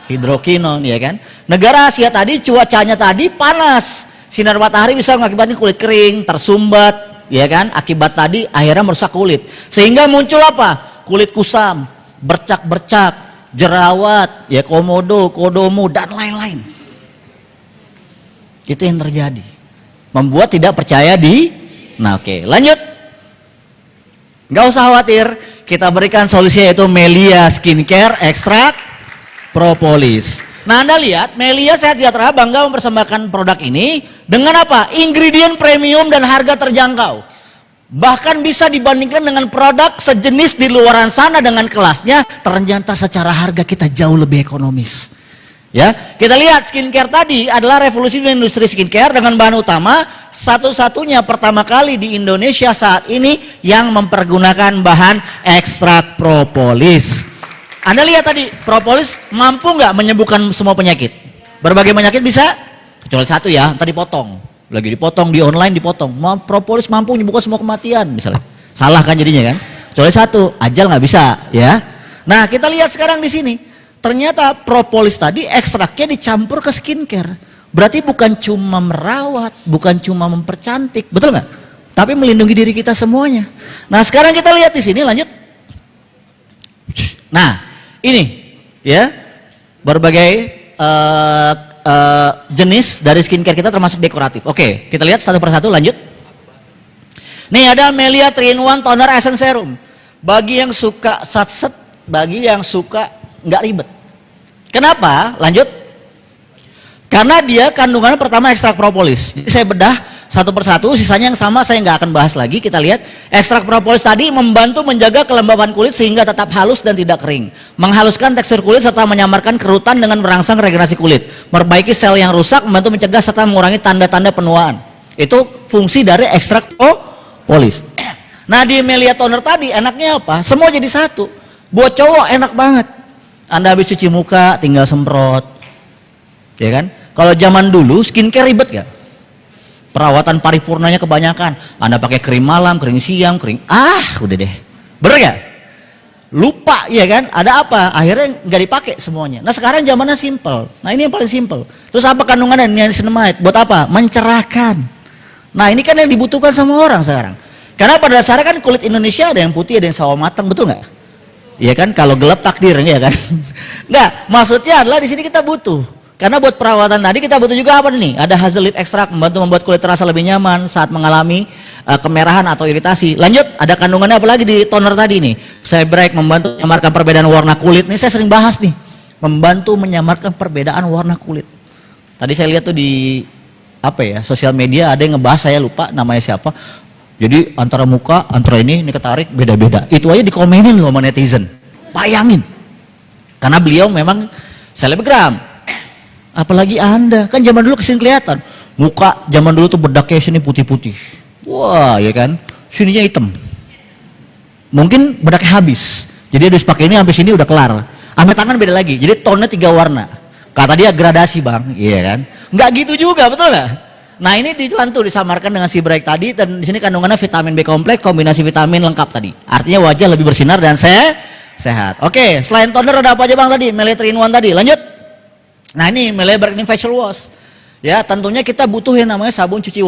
Hidrokinon, ya kan? Negara Asia tadi cuacanya tadi panas, sinar matahari bisa mengakibatkan kulit kering, tersumbat, ya kan? Akibat tadi akhirnya merusak kulit, sehingga muncul apa? Kulit kusam, bercak-bercak, jerawat, ya komodo, kodomo dan lain-lain. Itu yang terjadi, membuat tidak percaya di. Nah, oke, lanjut. Nggak usah khawatir, kita berikan solusinya, yaitu Melia Skincare Extract Propolis. Nah, Anda lihat, Melia Sehat Sejahtera bangga mempersembahkan produk ini dengan apa? Ingredient premium dan harga terjangkau. Bahkan bisa dibandingkan dengan produk sejenis di luaran sana dengan kelasnya, ternyata secara harga kita jauh lebih ekonomis. Ya, kita lihat skincare tadi adalah revolusi di industri skincare dengan bahan utama satu-satunya pertama kali di Indonesia saat ini yang mempergunakan bahan ekstrak propolis. Anda lihat tadi, propolis mampu nggak menyembuhkan semua penyakit? Berbagai penyakit bisa, kecuali satu ya, tadi dipotong. Lagi dipotong di online dipotong. Propolis mampu menyembuhkan semua kematian misalnya. Salah kan jadinya kan? Kecuali satu, ajal nggak bisa ya. Nah kita lihat sekarang di sini. Ternyata propolis tadi ekstraknya dicampur ke skincare. Berarti bukan cuma merawat, bukan cuma mempercantik, betul nggak? Tapi melindungi diri kita semuanya. Nah sekarang kita lihat di sini, lanjut. Nah ini ya berbagai jenis dari skincare kita termasuk dekoratif. Oke, kita lihat satu persatu, lanjut. Nih ada Melia 3-in-1 Toner Essence Serum. Bagi yang suka satset, bagi yang suka nggak ribet. Kenapa? Lanjut. Karena dia kandungannya pertama ekstrak propolis. Jadi saya bedah satu persatu, sisanya yang sama saya nggak akan bahas lagi. Kita lihat ekstrak propolis tadi membantu menjaga kelembaban kulit sehingga tetap halus dan tidak kering, menghaluskan tekstur kulit serta menyamarkan kerutan dengan merangsang regenerasi kulit, memperbaiki sel yang rusak, membantu mencegah serta mengurangi tanda-tanda penuaan. Itu fungsi dari ekstrak propolis. Nah di Melia Toner tadi enaknya apa? Semua jadi satu. Buat cowok enak banget. Anda habis cuci muka tinggal semprot, ya kan? Kalau zaman dulu skincare ribet gak? Perawatan paripurnanya kebanyakan. Anda pakai krim malam, krim siang, krim udah deh. Bener gak? Lupa ya kan? Ada apa? Akhirnya nggak dipakai semuanya. Nah sekarang zamannya simple. Nah ini yang paling simple. Terus apa kandungannya? Niacinamide. Buat apa? Mencerahkan. Nah ini kan yang dibutuhkan sama orang sekarang. Karena pada dasarnya kan kulit Indonesia ada yang putih, ada yang sawo matang, betul nggak? Iya kan, kalau gelap takdir ya kan. Nggak, maksudnya adalah di sini kita butuh. Karena buat perawatan tadi kita butuh juga apa nih? Ada hazel leaf extract membantu membuat kulit terasa lebih nyaman saat mengalami kemerahan atau iritasi. Lanjut, ada kandungannya apa lagi di toner tadi nih? Sebaik membantu menyamarkan perbedaan warna kulit. Ini saya sering bahas nih. Membantu menyamarkan perbedaan warna kulit. Tadi saya lihat tuh di apa ya, sosial media ada yang ngebahas, saya lupa namanya siapa. Jadi antara muka, antara ini ketarik beda-beda. Itu aja dikomenin loh sama netizen. Bayangin. Karena beliau memang selebgram. Apalagi Anda, kan zaman dulu kesini kelihatan. Muka zaman dulu tuh bedaknya sini putih-putih. Wah, ya kan? Sininya hitam. Mungkin bedaknya habis. Jadi harus pakai ini sampai sini udah kelar. Sampai tangan beda lagi. Jadi tonnya 3 warna. Kata dia gradasi, Bang. Iya kan? Nggak gitu juga, betul nggak? Nah ini dibantu disamarkan dengan si Bright tadi, dan di sini kandungannya vitamin B kompleks, kombinasi vitamin lengkap tadi. Artinya wajah lebih bersinar dan sehat. Oke, selain toner ada apa aja Bang tadi? Melia 3-in-1 tadi. Lanjut. Nah ini Melia Brightening Facial Wash. Ya tentunya kita butuh yang namanya sabun cuci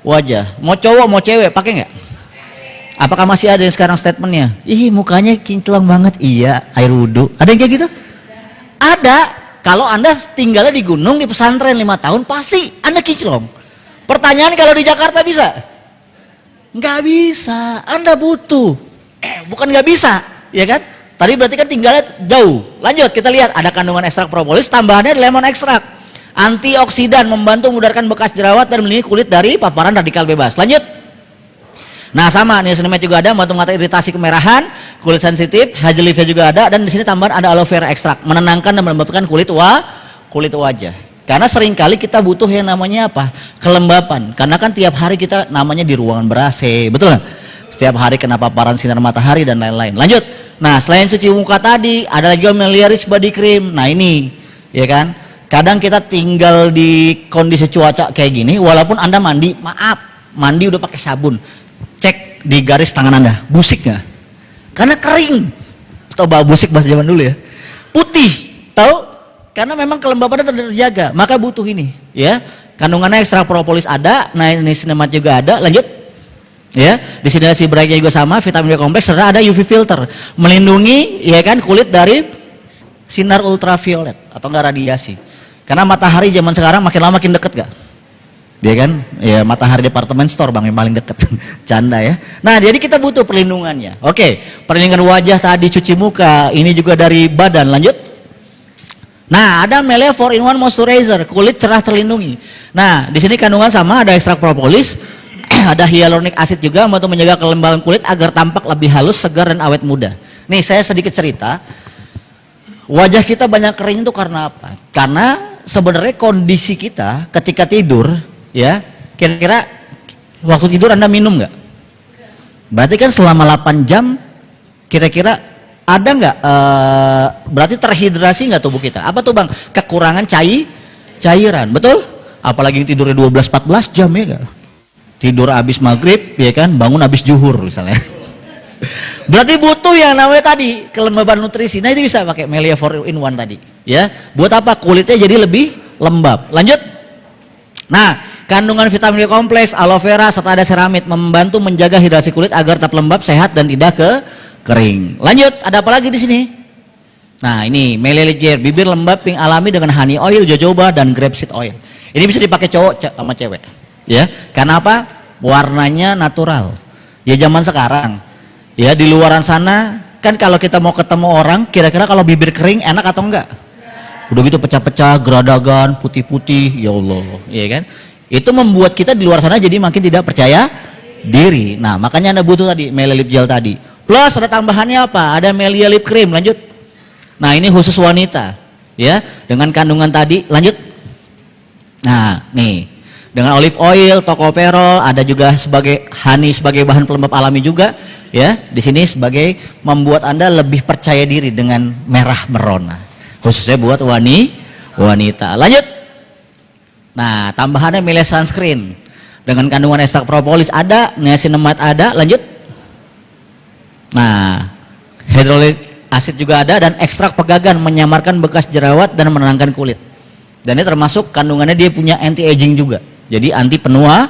wajah. Mau cowok mau cewek pakai nggak? Apakah masih ada yang sekarang statementnya? Ih mukanya kinclong banget. Iya, air wudhu. Ada yang kayak gitu? Ada. Kalau Anda tinggalnya di gunung, di pesantren 5 tahun, pasti Anda kinclong. Pertanyaan kalau di Jakarta bisa? Nggak bisa, Anda butuh. Bukan nggak bisa, ya kan? Tadi berarti kan tinggalnya jauh. Lanjut, kita lihat ada kandungan ekstrak propolis, tambahannya lemon ekstrak. Antioksidan, membantu memudarkan bekas jerawat dan melindungi kulit dari paparan radikal bebas. Lanjut. Nah sama, niacinamide juga ada, membantu mengatasi iritasi kemerahan, kulit sensitif, hazel leaf juga ada, dan di sini tambahan ada aloe vera ekstrak, menenangkan dan melembabkan kulit wajah. Karena seringkali kita butuh yang namanya apa? Kelembapan. Karena kan tiap hari kita namanya di ruangan ber-AC, betul nggak? Setiap hari kena paparan sinar matahari dan lain-lain. Lanjut. Nah selain suci muka tadi, ada lagi Melia Rich Body Cream. Nah ini, ya kan? Kadang kita tinggal di kondisi cuaca kayak gini, walaupun Anda mandi, maaf, mandi udah pakai sabun. Cek di garis tangan Anda, busik nggak? Karena kering. Tahu bau busik bahasa zaman dulu ya? Putih, tahu? Karena memang kelembabannya terjaga, maka butuh ini, ya. Kandungannya ekstra propolis ada, nah ini niacinamide juga ada. Lanjut, ya. Di sini si Brightnya juga sama, vitamin B kompleks, serta ada UV filter, melindungi, ya kan, kulit dari sinar ultraviolet atau enggak radiasi. Karena matahari zaman sekarang makin lama makin deket, gak? Ya kan, ya matahari departemen store Bang yang paling deket. Canda ya. Nah jadi kita butuh perlindungannya. Oke, perlindungan wajah tadi, cuci muka, ini juga dari badan. Lanjut. Nah ada Melia 4-in-1 Moisturizer, kulit cerah terlindungi. Nah di sini kandungan sama, ada ekstrak propolis, ada hyaluronic acid juga untuk menjaga kelembaban kulit agar tampak lebih halus, segar dan awet muda. Nih saya sedikit cerita. Wajah kita banyak kering itu karena apa? Karena sebenarnya kondisi kita ketika tidur, ya, kira-kira waktu tidur Anda minum nggak? Berarti kan selama 8 jam, kira-kira ada nggak? Berarti terhidrasi nggak tubuh kita? Apa tuh bang? Kekurangan cairan, betul? Apalagi yang tidurnya 12-14 jam ya nggak? Tidur habis maghrib, ya kan? Bangun habis zuhur misalnya. Berarti butuh yang namanya tadi kelembaban nutrisi. Nah itu bisa pakai Melia 4-in-1 tadi, ya. Buat apa? Kulitnya jadi lebih lembab. Lanjut. Nah, kandungan vitamin B kompleks, aloe vera serta ada seramid membantu menjaga hidrasi kulit agar tetap lembab, sehat dan tidak kering. Lanjut. Ada apa lagi di sini? Nah ini Melia Gel, bibir lembab pink alami dengan honey oil, jojoba dan grapeseed oil. Ini bisa dipakai cowok sama cewek, ya. Karena apa? Warnanya natural. Ya zaman sekarang. Ya di luaran sana kan kalau kita mau ketemu orang, kira-kira kalau bibir kering enak atau enggak? Udah gitu pecah-pecah, geradagan, putih-putih, ya Allah, ya kan? Itu membuat kita di luar sana jadi makin tidak percaya diri. Nah makanya Anda butuh tadi Melia Lip Gel tadi. Plus ada tambahannya apa? Ada Melia Lip Cream. Lanjut. Nah ini khusus wanita, ya, dengan kandungan tadi. Lanjut. Nah nih dengan olive oil, tocopherol, ada juga sebagai honey sebagai bahan pelembab alami juga. Ya, di sini sebagai membuat Anda lebih percaya diri dengan merah merona, khususnya buat wanita. Lanjut. Nah, tambahannya Melia Sunscreen dengan kandungan ekstrak propolis ada, niacinamide ada. Lanjut. Nah, hydroluric acid juga ada dan ekstrak pegagan menyamarkan bekas jerawat dan menenangkan kulit. Dan ini termasuk kandungannya dia punya anti aging juga. Jadi anti penuaan.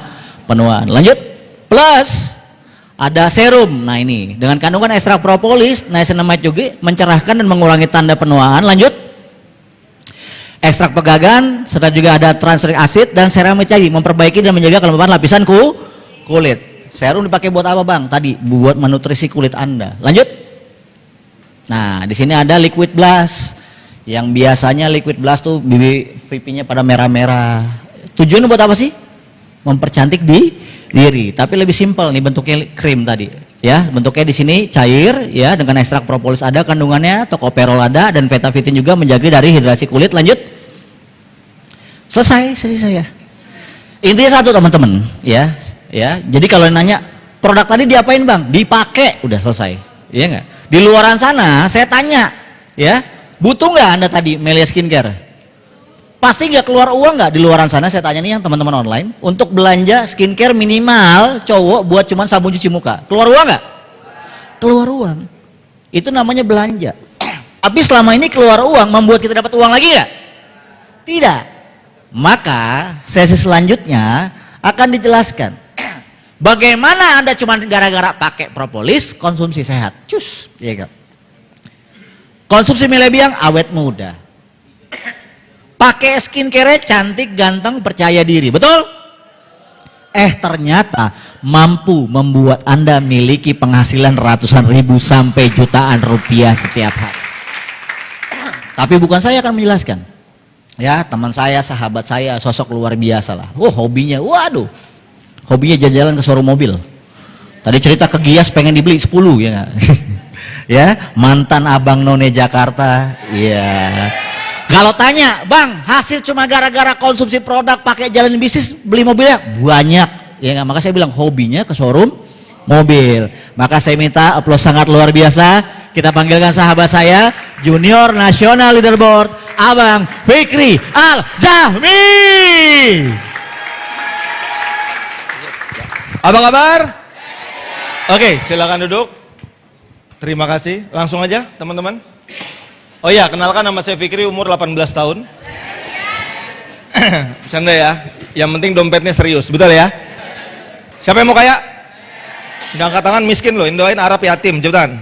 Lanjut. Plus ada serum. Nah ini dengan kandungan ekstrak propolis, niacinamide juga mencerahkan dan mengurangi tanda penuaan. Lanjut. Ekstrak pegagan serta juga ada transuric acid dan seramid lagi memperbaiki dan menjaga kelembaban lapisan kulit. Serum dipakai buat apa bang? Tadi buat menutrisi kulit Anda. Lanjut. Nah di sini ada liquid blush yang biasanya liquid blush tuh pipinya pada merah-merah. Tujuannya buat apa sih? Mempercantik diri, tapi lebih simpel nih bentuknya krim tadi, ya. Bentuknya di sini cair, ya, dengan ekstrak propolis ada kandungannya, tocopherol ada dan vitafitin juga menjaga dari hidrasi kulit. Lanjut. Selesai ya. Intinya satu teman-teman, ya. Jadi kalau nanya produk tadi diapain bang? Dipakai, udah selesai, ya nggak? Di luaran sana saya tanya, ya, butuh nggak Anda tadi Melia Skincare? Pasti nggak keluar uang nggak di luaran sana? Saya tanya nih yang teman-teman online untuk belanja skincare minimal cowok buat cuman sabun cuci muka, keluar uang nggak? Keluar uang. Itu namanya belanja. Tapi selama ini keluar uang membuat kita dapat uang lagi nggak? Tidak. Maka sesi selanjutnya akan dijelaskan bagaimana Anda cuma gara-gara pakai propolis konsumsi sehat. Cus, ya kan? Konsumsi Melia Biang awet muda. Pakai skincare cantik, ganteng, percaya diri, betul? Ternyata mampu membuat Anda miliki penghasilan ratusan ribu sampai jutaan rupiah setiap hari. Tapi bukan saya akan menjelaskan. Ya, teman saya, sahabat saya, sosok luar biasa lah. Hobinya, waduh. Hobinya jalan-jalan ke showroom mobil. Tadi cerita ke Gias pengen dibeli 10 ya gak? Ya, mantan abang none Jakarta. Iya. Kalau tanya, bang, hasil cuma gara-gara konsumsi produk pakai jalan bisnis beli mobilnya banyak, ya nggak? Maka saya bilang hobinya ke showroom mobil. Maka saya minta aplaus sangat luar biasa. Kita panggilkan sahabat saya, Junior Nasional Leaderboard, Abang Fikri Al-Jahmi. Apa kabar? Oke, silakan duduk. Terima kasih. Langsung aja, teman-teman. Oh iya, kenalkan nama saya Fikri, umur 18 tahun. Bercanda ya. Yang penting dompetnya serius, betul ya? Siapa yang mau kaya? Udah angkat tangan miskin loh, doain Arab yatim, cepetan.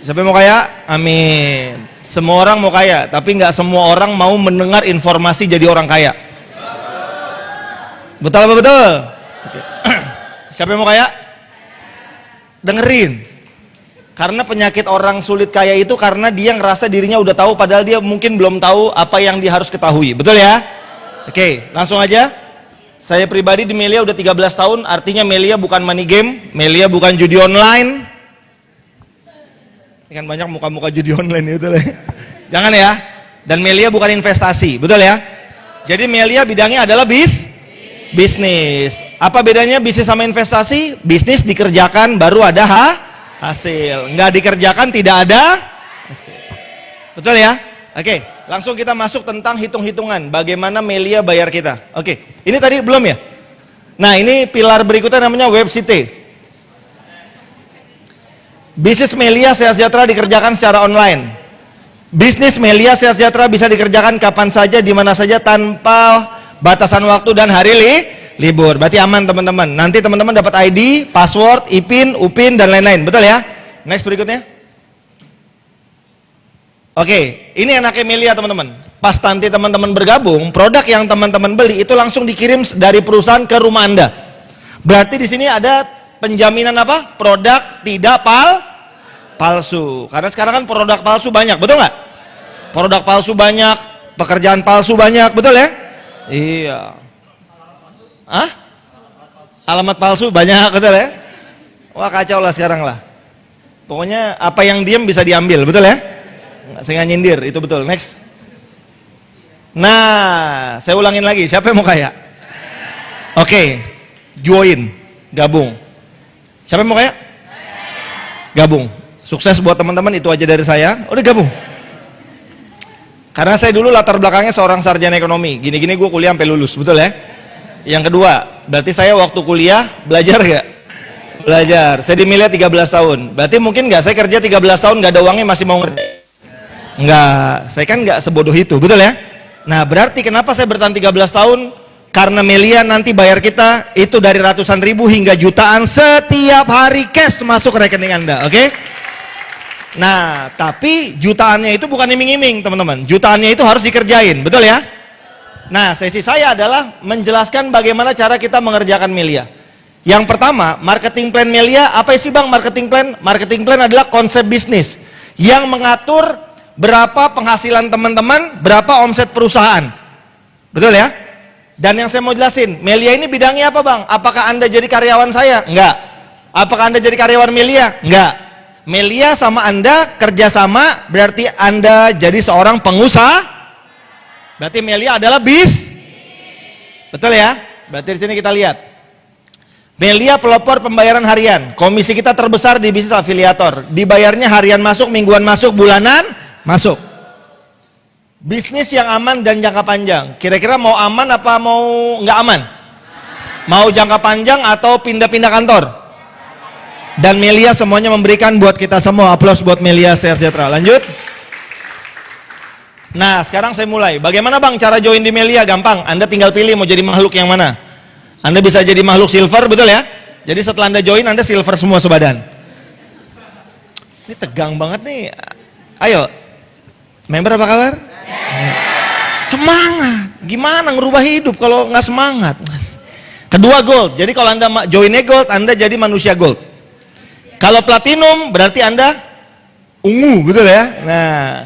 Siapa yang mau kaya? Amin. Semua orang mau kaya, tapi nggak semua orang mau mendengar informasi jadi orang kaya. Betul apa betul? Siapa yang mau kaya? Dengerin. Karena penyakit orang sulit kaya itu karena dia ngerasa dirinya udah tahu padahal dia mungkin belum tahu apa yang dia harus ketahui. Betul ya? Oke, langsung aja. Saya pribadi di Melia udah 13 tahun, artinya Melia bukan money game, Melia bukan judi online. Ini kan banyak muka-muka judi online itu lah. Jangan ya. Dan Melia bukan investasi, betul ya? Jadi Melia bidangnya adalah bisnis. Apa bedanya bisnis sama investasi? Bisnis dikerjakan baru ada hasil. Nggak dikerjakan tidak ada hasil. Betul ya? Oke, langsung kita masuk tentang hitung-hitungan. Bagaimana Melia bayar kita. Oke, ini tadi belum ya? Nah, ini pilar berikutnya namanya WebCT. Bisnis Melia Sehat Sejahtera dikerjakan secara online. Bisnis Melia Sehat Sejahtera bisa dikerjakan kapan saja, di mana saja, tanpa batasan waktu dan hari libur. Berarti aman teman-teman. Nanti teman-teman dapat ID, password, IPIN, UPIN, dan lain-lain. Betul ya? Next berikutnya. Oke, ini enaknya Melia teman-teman. Pas nanti teman-teman bergabung, produk yang teman-teman beli itu langsung dikirim dari perusahaan ke rumah Anda. Berarti di sini ada penjaminan apa? Produk tidak palsu. Karena sekarang kan produk palsu banyak, betul nggak? Produk palsu banyak, pekerjaan palsu banyak, betul ya? Iya. Hah? Alamat palsu banyak, betul ya? Wah, kacau lah sekarang lah. Pokoknya apa yang diem bisa diambil, betul ya? Saya nggak nyindir, itu betul. Next. Nah, saya ulangin lagi, siapa yang mau kaya? Oke, join, gabung. Siapa yang mau kaya? Gabung. Sukses buat teman-teman, itu aja dari saya. Udah gabung. Karena saya dulu latar belakangnya seorang sarjana ekonomi. Gini-gini gue kuliah sampai lulus, betul ya? Yang kedua, berarti saya waktu kuliah belajar gak? Belajar. Saya di Melia 13 tahun. Berarti mungkin gak saya kerja 13 tahun gak ada uangnya masih mau ngerti? Enggak, saya kan gak sebodoh itu, betul ya? Nah, berarti kenapa saya bertahan 13 tahun? Karena Melia nanti bayar kita itu dari ratusan ribu hingga jutaan setiap hari cash masuk ke rekening Anda, oke? Nah, tapi jutaannya itu bukan iming-iming, teman-teman. Jutaannya itu harus dikerjain, betul ya? Nah, sesi saya adalah menjelaskan bagaimana cara kita mengerjakan Melia. Yang pertama, marketing plan Melia. Apa sih Bang marketing plan? Marketing plan adalah konsep bisnis yang mengatur berapa penghasilan teman-teman, berapa omset perusahaan. Betul ya? Dan yang saya mau jelasin, Melia ini bidangnya apa Bang? Apakah Anda jadi karyawan saya? Enggak. Apakah Anda jadi karyawan Melia? Enggak. Melia sama Anda kerjasama, berarti Anda jadi seorang pengusaha. Berarti Melia adalah betul ya? Berarti di sini kita lihat. Melia pelopor pembayaran harian. Komisi kita terbesar di bisnis afiliator. Dibayarnya harian masuk, mingguan masuk, bulanan masuk. Bisnis yang aman dan jangka panjang. Kira-kira mau aman apa mau nggak aman? Mau jangka panjang atau pindah-pindah kantor? Dan Melia semuanya memberikan buat kita semua. Aplaus buat Melia Sehat Sejahtera. Lanjut. Nah, sekarang saya mulai. Bagaimana Bang cara join di Melia? Gampang. Anda tinggal pilih mau jadi makhluk yang mana. Anda bisa jadi makhluk silver, betul ya? Jadi setelah Anda join, Anda silver semua sebadan. Ini tegang banget nih. Ayo. Member apa kabar? Semangat. Gimana ngerubah hidup kalau nggak semangat? Kedua gold. Jadi kalau Anda joinnya gold, Anda jadi manusia gold. Kalau platinum berarti Anda ungu, betul ya? Nah,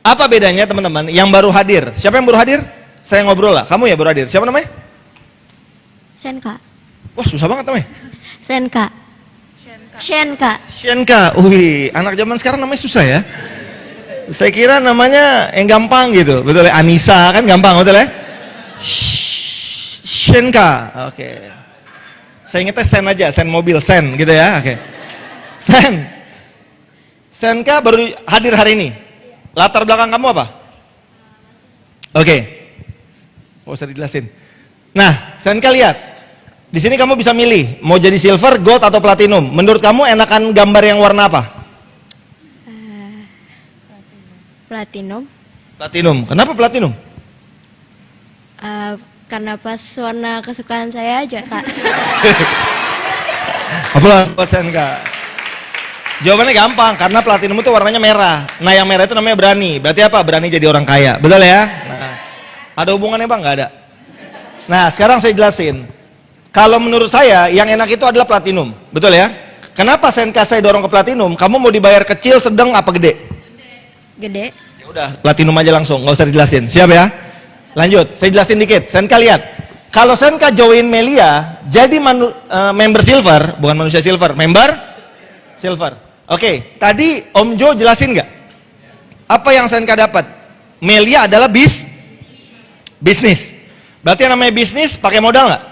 apa bedanya teman-teman? Yang baru hadir. Siapa yang baru hadir? Saya ngobrol lah. Kamu ya baru hadir. Siapa namanya? Senka. Wah, susah banget namanya. Senka. Shenka. Shenka. Wih, anak zaman sekarang namanya susah ya. Saya kira namanya yang gampang gitu. Betul ya? Anissa kan gampang, betul ya? Shenka. Oke. Saya ingetnya Sen aja, Sen mobil, Sen gitu ya. Oke. Sen. Senka baru hadir hari ini. Latar belakang kamu apa? Oke. Mau usah dijelasin. Nah, Senka lihat. Di sini kamu bisa milih mau jadi silver, gold atau platinum. Menurut kamu enakan gambar yang warna apa? Platinum. Platinum. Kenapa platinum? Karena pas warna kesukaan saya aja, Kak. Apa buat Senka? Jawabannya gampang, karena platinum itu warnanya merah. Nah, yang merah itu namanya berani. Berarti apa? Berani jadi orang kaya. Betul ya? Nah, ada hubungannya Bang? Nggak ada. Nah, sekarang saya jelasin. Kalau menurut saya, yang enak itu adalah platinum. Betul ya? Kenapa Senka saya dorong ke platinum? Kamu mau dibayar kecil, sedang, apa gede? Gede. Ya udah, platinum aja langsung, nggak usah dijelasin. Siap ya? Lanjut, saya jelasin dikit. Senka lihat. Kalau Senka join Melia, jadi member silver, bukan manusia silver, member silver. Oke, tadi Om Jo jelasin nggak? Apa yang Senka dapat? Melia adalah bisnis. Berarti yang namanya bisnis pakai modal nggak?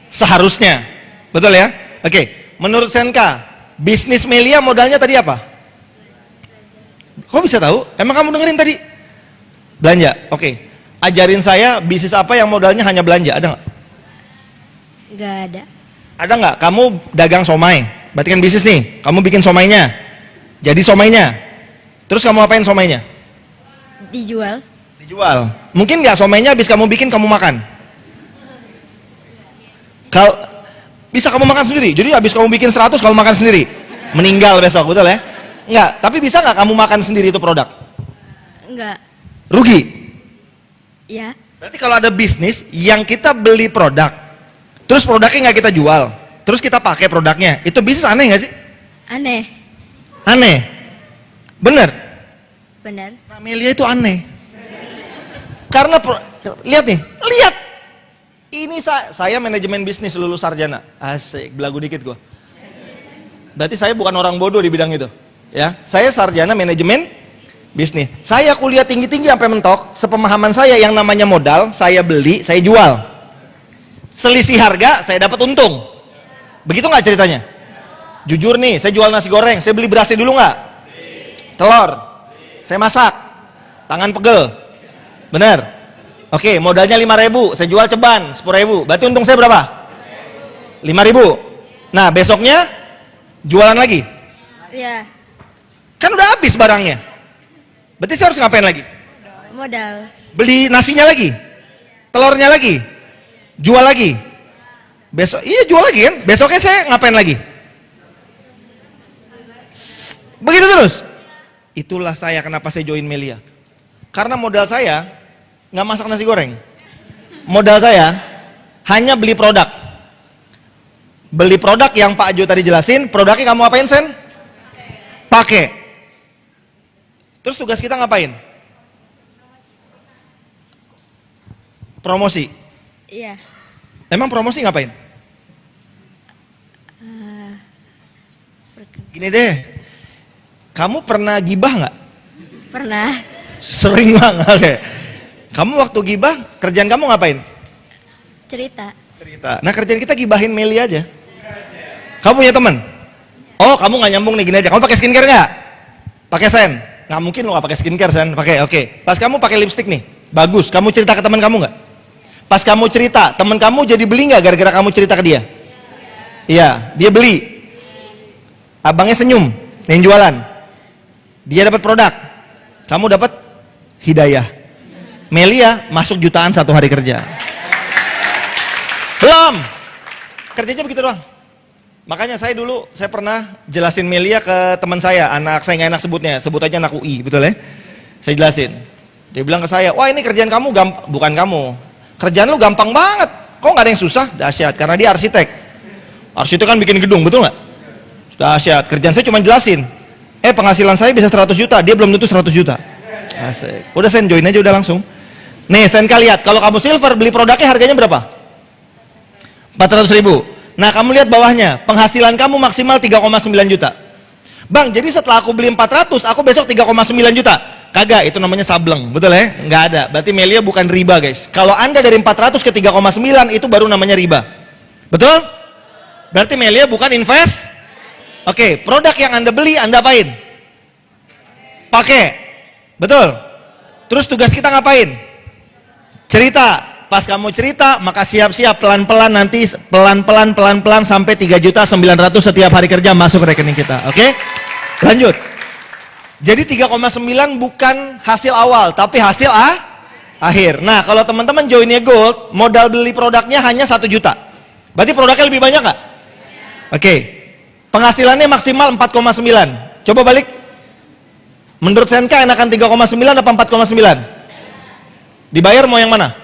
Seharusnya. Betul ya? Oke. Menurut Senka, bisnis Melia modalnya tadi apa? Kok bisa tahu? Emang kamu dengerin tadi? Belanja. Oke. Ajarin saya bisnis apa yang modalnya hanya belanja. Ada nggak? Nggak ada. Ada nggak? Kamu dagang somai. Berarti kan bisnis nih. Kamu bikin somainya. Jadi somainya. Terus kamu apain somainya? Dijual. Dijual. Mungkin nggak somainya habis kamu bikin kamu makan? Kalau bisa kamu makan sendiri. Jadi habis kamu bikin 100 kamu makan sendiri. Meninggal besok, betul ya? Enggak, tapi bisa nggak kamu makan sendiri itu produk? Nggak. Rugi. Ya. Berarti kalau ada bisnis yang kita beli produk, terus produknya nggak kita jual, terus kita pakai produknya, itu bisnis aneh nggak sih? Aneh. Aneh. Bener. Benar. Nah, Melia itu aneh. Karena lihat nih, lihat. Ini saya manajemen bisnis lulus sarjana. Asik, belagu dikit gua. Berarti saya bukan orang bodoh di bidang itu. Ya, saya sarjana manajemen bisnis. Saya kuliah tinggi-tinggi sampai mentok. Sepemahaman saya yang namanya modal, saya beli, saya jual. Selisih harga, saya dapat untung. Begitu nggak ceritanya? Jujur nih, saya jual nasi goreng, saya beli berasnya dulu nggak? Telur, saya masak, tangan pegel, bener? Oke, modalnya 5.000, saya jual ceban 10.000, berarti untung saya berapa? 5.000. Nah, besoknya jualan lagi. Ya. Kan udah habis barangnya. Berarti saya harus ngapain lagi? Modal. Beli nasinya lagi, telurnya lagi, jual lagi. Besok, iya jual lagi kan? Besoknya saya ngapain lagi? Begitu terus. Itulah saya kenapa saya join Melia. Karena modal saya nggak masak nasi goreng. Modal saya hanya beli produk. Beli produk yang Pak Jo tadi jelasin. Produknya kamu apain, Sen? Pakai. Terus tugas kita ngapain? Promosi. Iya. Emang promosi ngapain? Gini deh. Kamu pernah gibah nggak? Pernah. Sering banget. Oke. Kamu waktu gibah, kerjaan kamu ngapain? Cerita. Cerita. Nah, kerjaan kita gibahin Meli aja. Kamu punya teman? Oh, kamu nggak nyambung nih, gini aja. Kamu pakai skincare nggak? Pakai Sen? Nggak mungkin lo nggak pakai skincare, Sen. Pakai, oke. Pas kamu pakai lipstick nih, bagus. Kamu cerita ke teman kamu nggak? Pas kamu cerita, teman kamu jadi beli nggak gara-gara kamu cerita ke dia? Iya, dia beli. Abangnya senyum, yang jualan. Dia dapat produk. Kamu dapat hidayah. Melia masuk jutaan 1 hari kerja. Belum. Kerjanya begitu doang. Makanya saya dulu, saya pernah jelasin Melia ke teman saya, anak saya nggak enak sebutnya, sebut aja anak UI, betul ya? Saya jelasin. Dia bilang ke saya, wah ini kerjaan kamu bukan kamu. Kerjaan lu gampang banget. Kok nggak ada yang susah? Dahsyat, karena dia arsitek. Arsitek kan bikin gedung, betul nggak? Dahsyat. Kerjaan saya cuma jelasin. Penghasilan saya bisa 100 juta, dia belum tentu 100 juta. Asik. Udah Sen join aja udah langsung. Nih Sen lihat, kalau kamu silver beli produknya harganya berapa? 400.000. Nah kamu lihat bawahnya, penghasilan kamu maksimal 3,9 juta. Bang, jadi setelah aku beli 400, aku besok 3,9 juta. Kagak, itu namanya sableng, betul ya? Nggak ada, berarti Melia bukan riba guys. Kalau Anda dari 400 ke 3,9 itu baru namanya riba. Betul? Berarti Melia bukan invest. Oke, produk yang Anda beli, Anda apain? Pakai. Betul? Terus tugas kita ngapain? Cerita. Pas kamu cerita, maka siap-siap pelan-pelan nanti pelan-pelan sampai 3.900.000 setiap hari kerja masuk rekening kita. Oke? Lanjut. Jadi 3,9 bukan hasil awal, tapi hasil akhir. Nah, kalau teman-teman joinnya Gold, modal beli produknya hanya 1 juta. Berarti produknya lebih banyak nggak? Oke. Penghasilannya maksimal 4,9. Coba balik. Menurut Senka enakan 3,9 apa 4,9? Dibayar mau yang mana?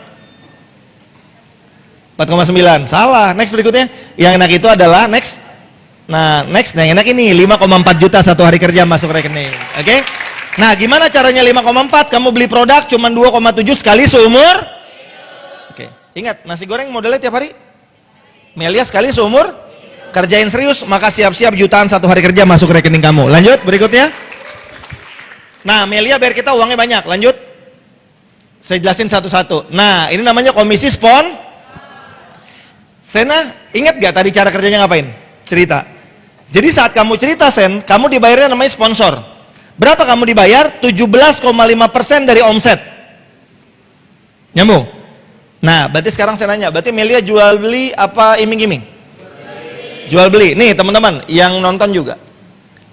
4,9. Salah. Next berikutnya. Yang enak itu adalah next. Nah, next yang enak ini 5,4 juta 1 hari kerja masuk rekening. Oke? Nah, gimana caranya 5,4? Kamu beli produk cuma 2,7 sekali seumur? Oke. Ingat, nasi goreng modelnya tiap hari? Melia sekali seumur? Kerjain serius, maka siap-siap jutaan 1 hari kerja masuk rekening kamu. Lanjut berikutnya. Nah, Melia bayar kita uangnya banyak. Lanjut. Saya jelasin satu-satu. Nah, ini namanya komisi Sena, ingat gak tadi cara kerjanya ngapain? Cerita. Jadi saat kamu cerita, Sen, kamu dibayarnya namanya sponsor. Berapa kamu dibayar? 17,5% dari omset. Nyambung? Nah, berarti sekarang saya nanya, berarti Melia jual beli apa iming-iming? Jual beli. Nih teman-teman, yang nonton juga.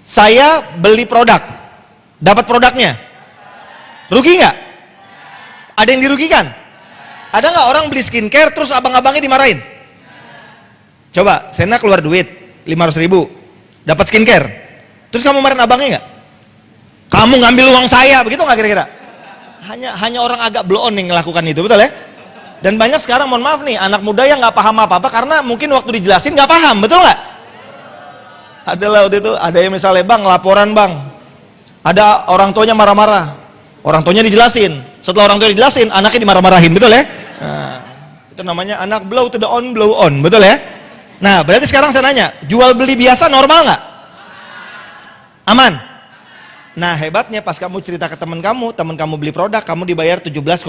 Saya beli produk. Dapat produknya? Rugi nggak? Ada yang dirugikan? Ada nggak orang beli skincare terus abang-abangnya dimarahin? Coba, Sena keluar duit 500.000, dapat skincare. Terus kamu marahin abangnya nggak? Kamu ngambil uang saya, begitu nggak kira-kira? Hanya orang agak blow on yang melakukan itu, betul ya? Dan banyak sekarang, mohon maaf nih, anak muda yang nggak paham apa-apa karena mungkin waktu dijelasin nggak paham, betul nggak? Adalah waktu itu, ada yang misalnya bang, laporan bang, ada orang tuanya marah-marah, orang tuanya dijelasin, setelah orang tuanya dijelasin, anaknya dimarah-marahin, betul ya? Nah, itu namanya anak blow to the on, blow on, betul ya? Nah, berarti sekarang saya nanya, jual beli biasa normal nggak? Aman? Nah, hebatnya pas kamu cerita ke teman kamu beli produk, kamu dibayar 17,5%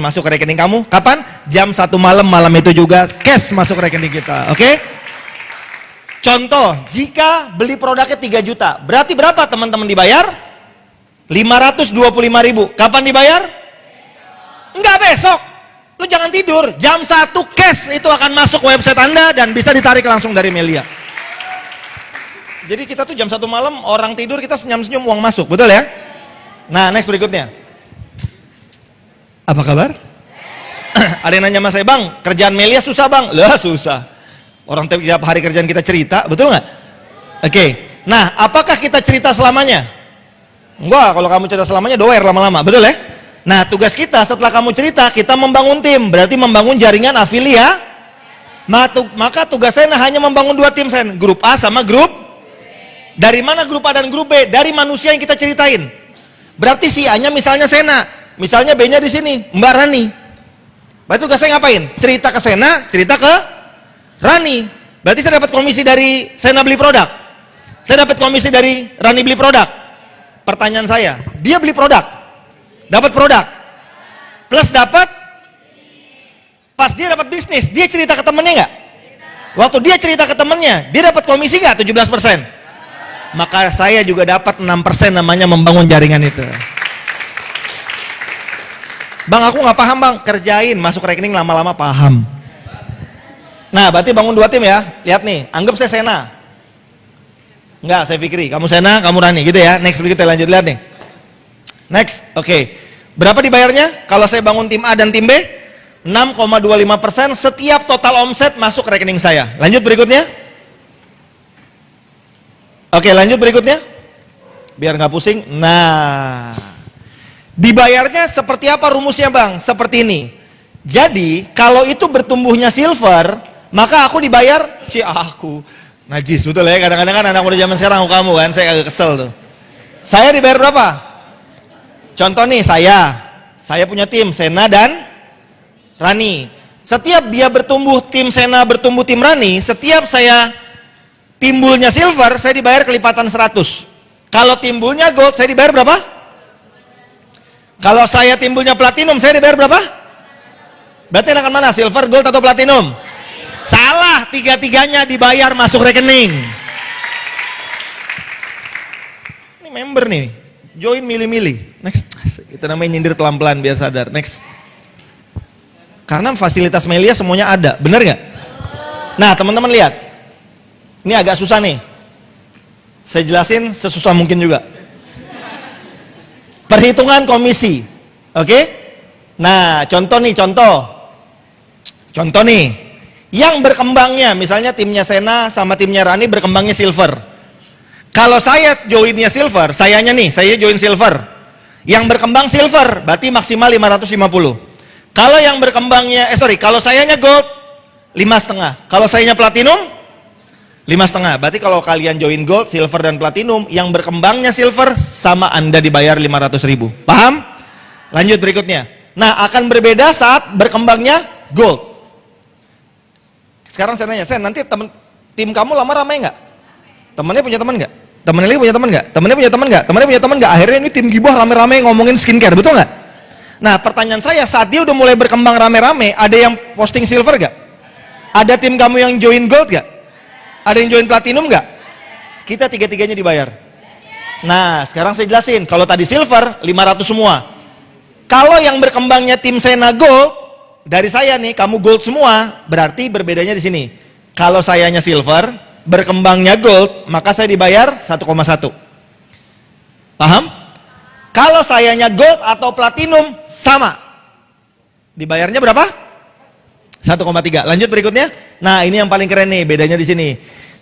masuk ke rekening kamu. Kapan? Jam 1 malam, malam itu juga cash masuk ke rekening kita, oke? Contoh, jika beli produknya 3 juta, berarti berapa teman-teman dibayar? 525.000. Kapan dibayar? Enggak besok. Lu jangan tidur, jam 1 cash itu akan masuk website Anda dan bisa ditarik langsung dari Melia. Jadi kita tuh jam 1 malam, orang tidur kita senyum-senyum uang masuk, betul ya? Nah, next berikutnya. Apa kabar? Ada yang nanya sama saya, bang, kerjaan Melia susah bang? Lah susah. Orang tiap hari kerjaan kita cerita, betul nggak? Oke. Nah, apakah kita cerita selamanya? Enggak, kalau kamu cerita selamanya doer lama-lama, betul ya? Nah, tugas kita setelah kamu cerita, kita membangun tim, berarti membangun jaringan afiliat. Maka tugas saya hanya membangun 2 tim, Sen, grup A sama grup. Dari mana grup A dan grup B? Dari manusia yang kita ceritain. Berarti si A-nya misalnya Sena, misalnya B-nya di sini, Mbak Rani. Berarti tugas saya ngapain? Cerita ke Sena, cerita ke Rani. Berarti saya dapat komisi dari Sena beli produk. Saya dapat komisi dari Rani beli produk. Pertanyaan saya, dia beli produk, dapat produk, plus dapat, pas dia dapat bisnis, dia cerita ke temennya nggak? Waktu dia cerita ke temennya, dia dapat komisi nggak 17%? Maka saya juga dapat 6% namanya membangun jaringan itu. Bang, aku nggak paham bang, kerjain, masuk rekening lama-lama paham. Nah, berarti bangun 2 tim ya. Lihat nih, anggap saya Sena. Enggak, saya Fikri. Kamu Sena, kamu Rani, gitu ya. Next berikutnya lanjut, lihat nih. Next, oke. Berapa dibayarnya? Kalau saya bangun tim A dan tim B, 6,25% setiap total omset masuk ke rekening saya. Lanjut berikutnya. Oke, lanjut berikutnya. Biar nggak pusing. Nah, dibayarnya seperti apa rumusnya bang? Seperti ini. Jadi, kalau itu bertumbuhnya silver, maka aku dibayar, aku. Najis, betul ya? Kadang-kadang kan anak muda zaman sekarang, kamu kan, saya agak kesel tuh. Saya dibayar berapa? Contoh nih, saya punya tim, Sena dan Rani. Setiap dia bertumbuh, tim Sena bertumbuh, tim Rani, setiap saya timbulnya silver, saya dibayar kelipatan 100. Kalau timbulnya gold, saya dibayar berapa? Kalau saya timbulnya platinum, saya dibayar berapa? Berarti enakan mana? Silver, gold, atau platinum? Salah, 3-tiganya dibayar masuk rekening. Ini member nih, join milih-milih. Next, itu namanya nyindir pelan-pelan biar sadar. Next. Karena fasilitas Melia semuanya ada, bener nggak? Nah, teman-teman lihat. Ini agak susah nih. Saya jelasin sesusah mungkin juga. Perhitungan komisi. Oke? Nah, contoh nih. Yang berkembangnya, misalnya timnya Sena sama timnya Rani berkembangnya silver. Kalau saya joinnya silver, saya join silver. Yang berkembang silver, berarti maksimal 550. Kalau yang berkembangnya, kalau sayanya gold, 5,5. Kalau sayanya platinum, 5,5. Berarti kalau kalian join gold, silver, dan platinum, yang berkembangnya silver sama Anda dibayar 500.000. Paham? Lanjut berikutnya. Nah, akan berbeda saat berkembangnya gold. Sekarang saya nanya, nanti tim kamu lama ramai nggak? Temennya punya teman nggak? Temennya lagi punya teman nggak? Temennya punya teman nggak? Temennya punya teman nggak? Akhirnya ini tim gibah rame-rame ngomongin skincare, betul nggak? Nah, pertanyaan saya, saat dia udah mulai berkembang rame-rame, ada yang posting silver nggak? Ada tim kamu yang join gold nggak? Ada yang join platinum nggak? Kita tiga-tiganya dibayar. Nah, sekarang saya jelasin. Kalau tadi silver, 500 semua. Kalau yang berkembangnya tim Sena gold, dari saya nih, kamu gold semua, berarti berbedanya di sini. Kalau sayanya silver, berkembangnya gold, maka saya dibayar 1,1. Paham? Kalau sayanya gold atau platinum, sama. Dibayarnya berapa? 1,3. Lanjut berikutnya. Nah, ini yang paling keren nih, bedanya di sini.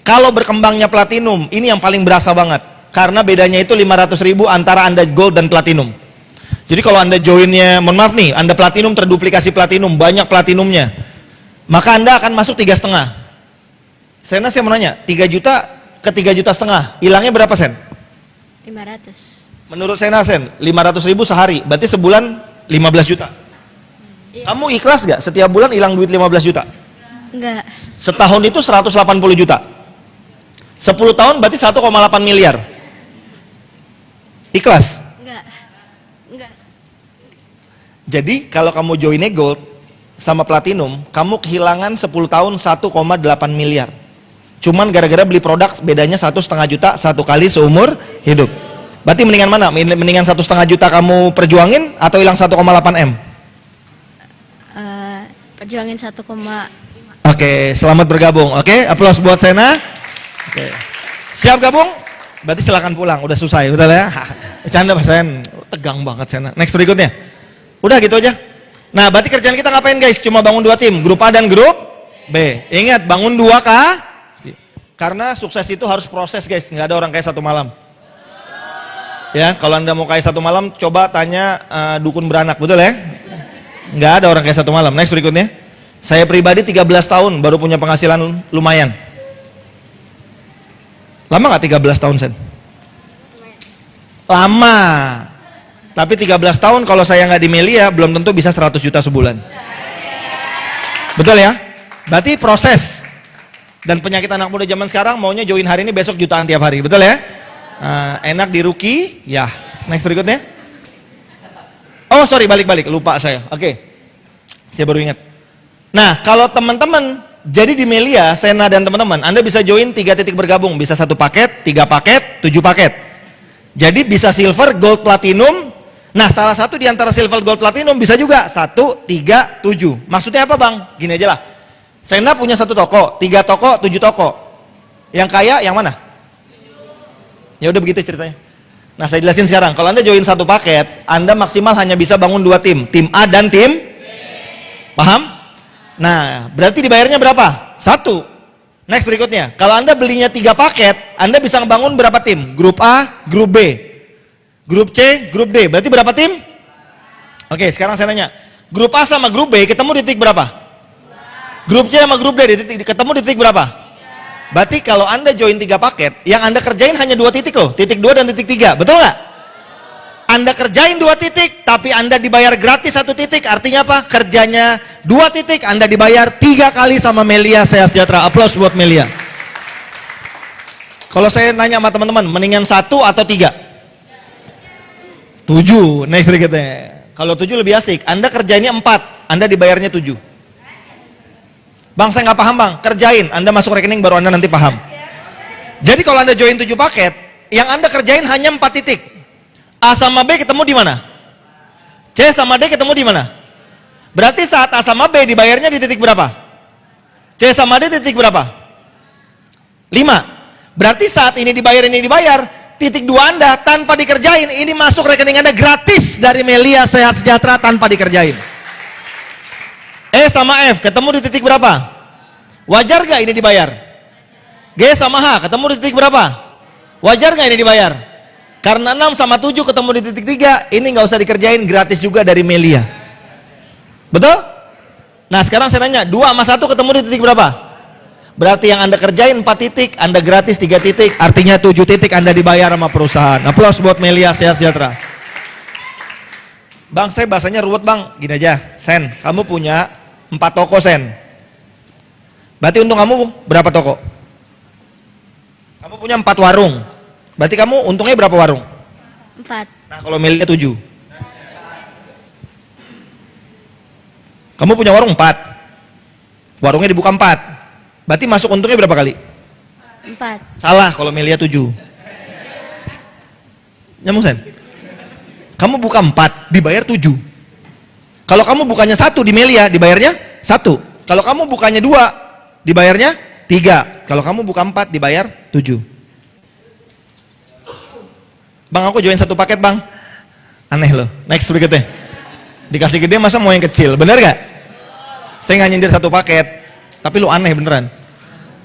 Kalau berkembangnya platinum, ini yang paling berasa banget. Karena bedanya itu 500.000 antara Anda gold dan platinum. Jadi kalau Anda joinnya, mohon maaf nih, Anda platinum terduplikasi platinum, banyak platinumnya. Maka Anda akan masuk 3,5. Saya mau nanya, 3 juta ke 3,5 juta, hilangnya berapa sen? 500. Menurut saya Sen, 500.000 sehari, berarti sebulan 15 juta. Kamu ikhlas gak setiap bulan hilang duit 15 juta? Enggak. Setahun itu 180 juta. 10 tahun berarti 1,8 miliar. Ikhlas? Enggak. Enggak. Jadi kalau kamu joinnya gold sama platinum, kamu kehilangan 10 tahun 1,8 miliar. Cuman gara-gara beli produk bedanya 1,5 juta satu kali seumur hidup. Berarti mendingan mana? Mendingan 1,5 juta kamu perjuangin atau hilang 1,8 M? Perjuangin 1, Oke, selamat bergabung. Oke, aplaus buat Sena. Oke. Siap gabung? Berarti silakan pulang, udah selesai, betul ya? Bercanda Mas Sen, tegang banget Sena. Next berikutnya. Udah gitu aja. Nah, berarti kerjaan kita ngapain guys? Cuma bangun 2 tim, grup A dan grup B. Ingat, bangun 2 kah? Karena sukses itu harus proses guys, nggak ada orang kayak 1 malam. Ya, kalau Anda mau kayak 1 malam, coba tanya dukun beranak, betul ya? Nggak ada orang kayak 1 malam. Next berikutnya. Saya pribadi 13 tahun baru punya penghasilan lumayan. Lama nggak 13 tahun Sen? Lama. Tapi 13 tahun kalau saya nggak di Melia belum tentu bisa 100 juta sebulan. Betul ya? Berarti proses. Dan penyakit anak muda zaman sekarang maunya join hari ini besok jutaan tiap hari. Betul ya? Enak di rookie. Ya. Next berikutnya. Oh sorry, balik-balik, lupa saya. Oke, saya baru ingat. Nah, kalau teman-teman jadi di Melia, Sena dan teman-teman, Anda bisa join 3 titik bergabung, bisa 1 paket, 3 paket, 7 paket. Jadi bisa silver, gold, platinum. Nah, salah satu di antara silver, gold, platinum bisa juga 1, 3, 7. Maksudnya apa bang? Gini aja lah. Sena punya 1 toko, 3 toko, 7 toko. Yang kaya yang mana? Ya udah begitu ceritanya. Nah saya jelasin sekarang, kalau Anda join 1 paket, Anda maksimal hanya bisa bangun 2 tim, tim A dan tim B. Paham? Nah berarti dibayarnya berapa? 1. Next berikutnya, kalau Anda belinya 3 paket, Anda bisa bangun berapa tim? Grup A, grup B, grup C, grup D, berarti berapa tim? Oke, sekarang saya nanya, grup A sama grup B ketemu di titik berapa? Grup C sama grup D ketemu di titik berapa? Berarti kalau Anda join 3 paket, yang Anda kerjain hanya 2 titik loh, titik 2 dan titik 3, betul nggak? Anda kerjain 2 titik, tapi Anda dibayar gratis 1 titik, artinya apa? Kerjanya 2 titik, Anda dibayar 3 kali sama Melia Sehat Sejahtera. Aplaus buat Melia. Kalau saya nanya sama teman-teman, mendingan 1 atau 3? 7, next berikutnya. Kalau 7 lebih asik, Anda kerjainnya 4, Anda dibayarnya 7. Bang saya nggak paham bang, kerjain, Anda masuk rekening baru Anda nanti paham. Jadi kalau Anda join 7 paket, yang Anda kerjain hanya 4 titik. A sama B ketemu di mana? C sama D ketemu di mana? Berarti saat A sama B dibayarnya di titik berapa? C sama D titik berapa? 5. Berarti saat ini dibayar, titik 2 Anda tanpa dikerjain, ini masuk rekening Anda gratis dari Melia Sehat Sejahtera tanpa dikerjain. E sama F ketemu di titik berapa? Wajar gak ini dibayar? G sama H ketemu di titik berapa? Wajar gak ini dibayar? Karena 6 sama 7 ketemu di titik 3, ini gak usah dikerjain, gratis juga dari Melia. Betul? Nah sekarang saya nanya, 2 sama 1 ketemu di titik berapa? Berarti yang Anda kerjain 4 titik, Anda gratis 3 titik, artinya 7 titik Anda dibayar sama perusahaan. Aplaus buat Melia Sehat Sejahtera. Bang saya bahasanya ruwet bang, gini aja, Sen, kamu punya 4 toko Sen. Berarti untung kamu berapa toko? Kamu punya 4 warung. Berarti kamu untungnya berapa warung? 4. Nah kalau Melia 7. Kamu punya warung 4. Warungnya dibuka 4. Berarti masuk untungnya berapa kali? 4. Salah kalau Melia 7. Nyambung Sen? Kamu buka 4, dibayar 7. Kalau kamu bukannya 1 di Melia, dibayarnya 1. Kalau kamu bukannya 2, dibayarnya 3. Kalau kamu buka 4, dibayar 7. Bang, aku join 1 paket bang. Aneh loh. Next berikutnya. Dikasih gede masa mau yang kecil, bener gak? Saya nggak nyindir 1 paket, tapi lu aneh beneran.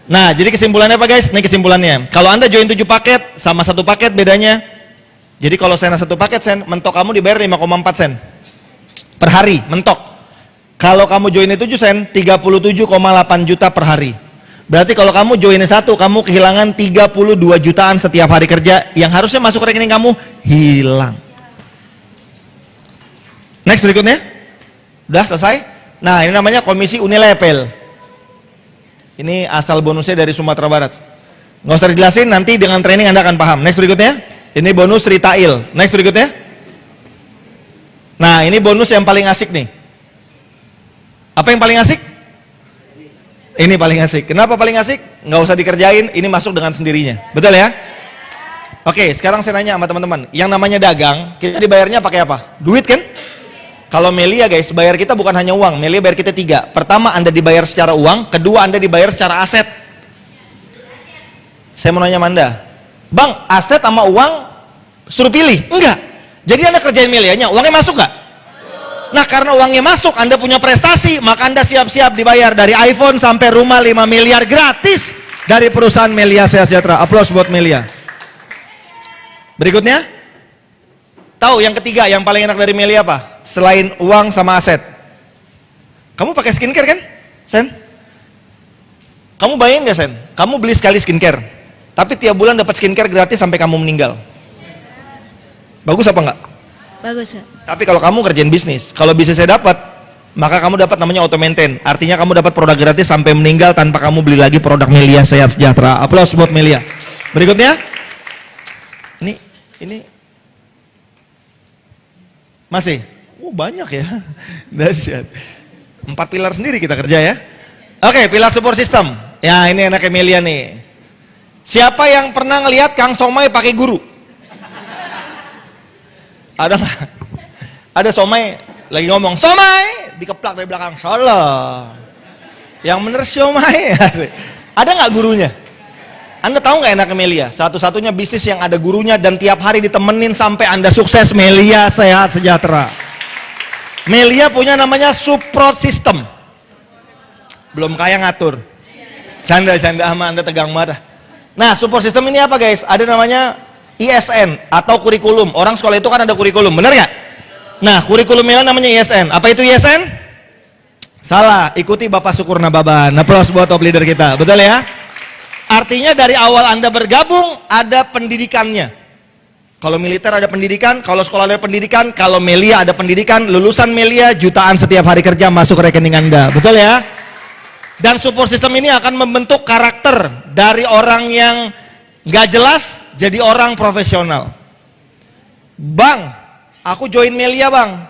Nah, jadi kesimpulannya apa guys? Ini kesimpulannya. Kalau Anda join 7 paket sama 1 paket bedanya. Jadi kalau Sen 1 paket Sen, mentok kamu dibayar 5,4 sen per hari, mentok. Kalau kamu join 7 sen, 37,8 juta per hari. Berarti kalau kamu join 1, kamu kehilangan 32 jutaan setiap hari kerja yang harusnya masuk rekening kamu, hilang. Next berikutnya. Udah selesai? Nah, ini namanya komisi Unilepel. Ini asal bonusnya dari Sumatera Barat. Nggak usah dijelasin, nanti dengan training Anda akan paham. Next berikutnya. Ini bonus retail. Next berikutnya. Nah, ini bonus yang paling asik nih. Apa yang paling asik? Ini paling asik. Kenapa paling asik? Nggak usah dikerjain, ini masuk dengan sendirinya. Betul ya? Oke, sekarang saya nanya sama teman-teman. Yang namanya dagang, kita dibayarnya pakai apa? Duit kan? Kalau Melia guys, bayar kita bukan hanya uang. Melia bayar kita 3. Pertama, Anda dibayar secara uang. Kedua, Anda dibayar secara aset. Saya mau nanya sama Anda. Bang, aset sama uang suruh pilih? Enggak. Jadi Anda kerjain Melianya, uangnya masuk gak? Nah, karena uangnya masuk, Anda punya prestasi, maka Anda siap-siap dibayar dari iPhone sampai rumah 5 miliar gratis dari perusahaan Melia Sejahtera. Aplaus buat Melia. Berikutnya. Tahu yang ketiga yang paling enak dari Melia apa? Selain uang sama aset. Kamu pakai skincare kan? Sen? Kamu bayangin gak Sen? Kamu beli sekali skincare. Tapi tiap bulan dapat skincare gratis sampai kamu meninggal. Bagus apa enggak? Bagus, Kak. Tapi kalau kamu kerjain bisnis, kalau bisnisnya dapat, maka kamu dapat namanya auto maintain. Artinya kamu dapat produk gratis sampai meninggal tanpa kamu beli lagi produk Melia Sehat Sejahtera. Aplaus buat Melia. Berikutnya. Ini masih? Banyak ya. Dahsyat. 4 pilar sendiri kita kerja ya. Oke, pilar support system. Ya, ini enaknya Melia nih. Siapa yang pernah ngelihat Kang Somai pakai guru? Ada nggak? Ada Somai lagi ngomong, Somai, dikeplak dari belakang, salah. Yang bener Somai. Ada nggak gurunya? Anda tahu nggak enaknya Melia? Satu-satunya bisnis yang ada gurunya dan tiap hari ditemenin sampai Anda sukses, Melia Sehat Sejahtera. Melia punya namanya support system. Belum kaya ngatur. Canda-canda sama Anda tegang marah. Nah, support system ini apa guys? Ada namanya ISN atau kurikulum. Orang sekolah itu kan ada kurikulum, benar nggak? Nah, kurikulum Melia namanya ISN. Apa itu ISN? Salah, ikuti Bapak Syukur Nababan. Aplaus buat top leader kita, betul ya? Artinya dari awal Anda bergabung ada pendidikannya. Kalau militer ada pendidikan, kalau sekolah ada pendidikan, kalau Melia ada pendidikan. Lulusan Melia jutaan setiap hari kerja masuk rekening Anda, betul ya? Dan support system ini akan membentuk karakter dari orang yang nggak jelas jadi orang profesional. Bang, aku join Melia bang.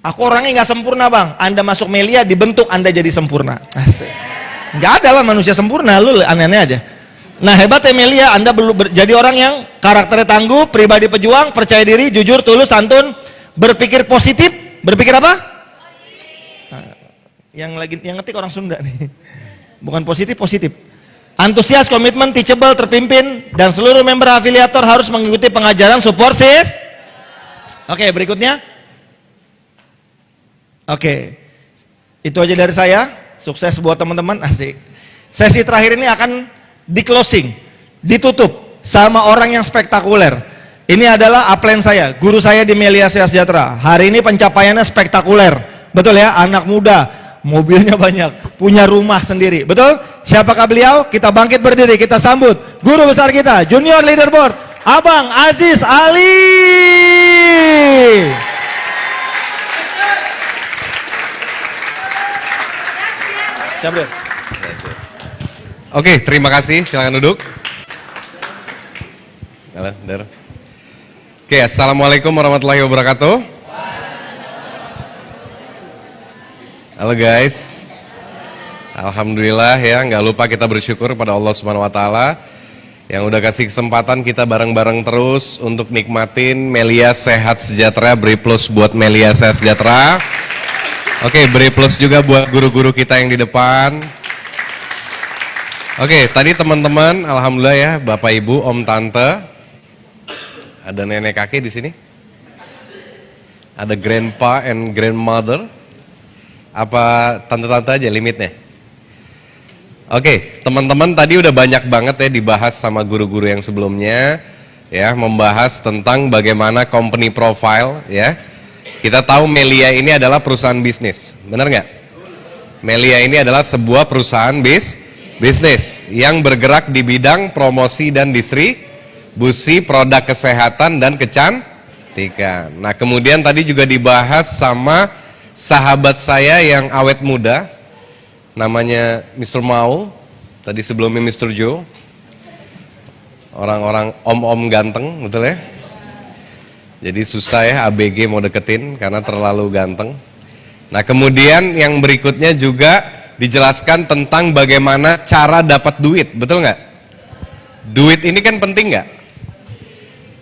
Aku orangnya nggak sempurna bang. Anda masuk Melia dibentuk Anda jadi sempurna. Nggak ada lah manusia sempurna, lu aneh-aneh aja. Nah hebatnya Melia, Anda jadi orang yang karakternya tangguh, pribadi pejuang, percaya diri, jujur, tulus, santun, berpikir positif. Berpikir apa? Yang ngetik orang Sunda nih. Bukan positif. Antusias, komitmen, teachable, terpimpin, dan seluruh member afiliator harus mengikuti pengajaran support sis. Oke, berikutnya. Oke. Itu aja dari saya. Sukses buat teman-teman. Asik. Sesi terakhir ini akan di closing, ditutup sama orang yang spektakuler. Ini adalah upline saya, guru saya di Melia Sehat Sejahtera. Hari ini pencapaiannya spektakuler. Betul ya, anak muda, mobilnya banyak, punya rumah sendiri. Betul? Siapakah beliau? Kita bangkit berdiri, kita sambut guru besar kita, Junior Leaderboard, Abang Aziz Ali. Siap deh. Oke, terima kasih. Silakan duduk. Halo, Der. Oke, assalamualaikum warahmatullahi wabarakatuh. Halo guys. Alhamdulillah ya, nggak lupa kita bersyukur pada Allah Subhanahu Wa Taala yang udah kasih kesempatan kita bareng-bareng terus untuk nikmatin Melia Sehat Sejahtera. Beri plus buat Melia Sehat Sejahtera. Oke, beri plus juga buat guru-guru kita yang di depan. Oke, tadi teman-teman, alhamdulillah ya, Bapak Ibu, Om Tante, ada nenek kakek di sini, ada grandpa and grandmother, apa tante-tante aja limitnya? Oke, teman-teman tadi udah banyak banget ya dibahas sama guru-guru yang sebelumnya, ya, membahas tentang bagaimana company profile, ya. Kita tahu Melia ini adalah perusahaan bisnis, benar nggak? Melia ini adalah sebuah perusahaan bisnis yang bergerak di bidang promosi dan distribusi produk kesehatan dan kecantikan. Nah, kemudian tadi juga dibahas sama sahabat saya yang awet muda, namanya Mr. Maul, tadi sebelumnya Mr. Joe, orang-orang om-om ganteng, betul ya? Jadi susah ya ABG mau deketin karena terlalu ganteng. Nah, kemudian yang berikutnya juga dijelaskan tentang bagaimana cara dapat duit, betul nggak? Duit ini kan penting nggak?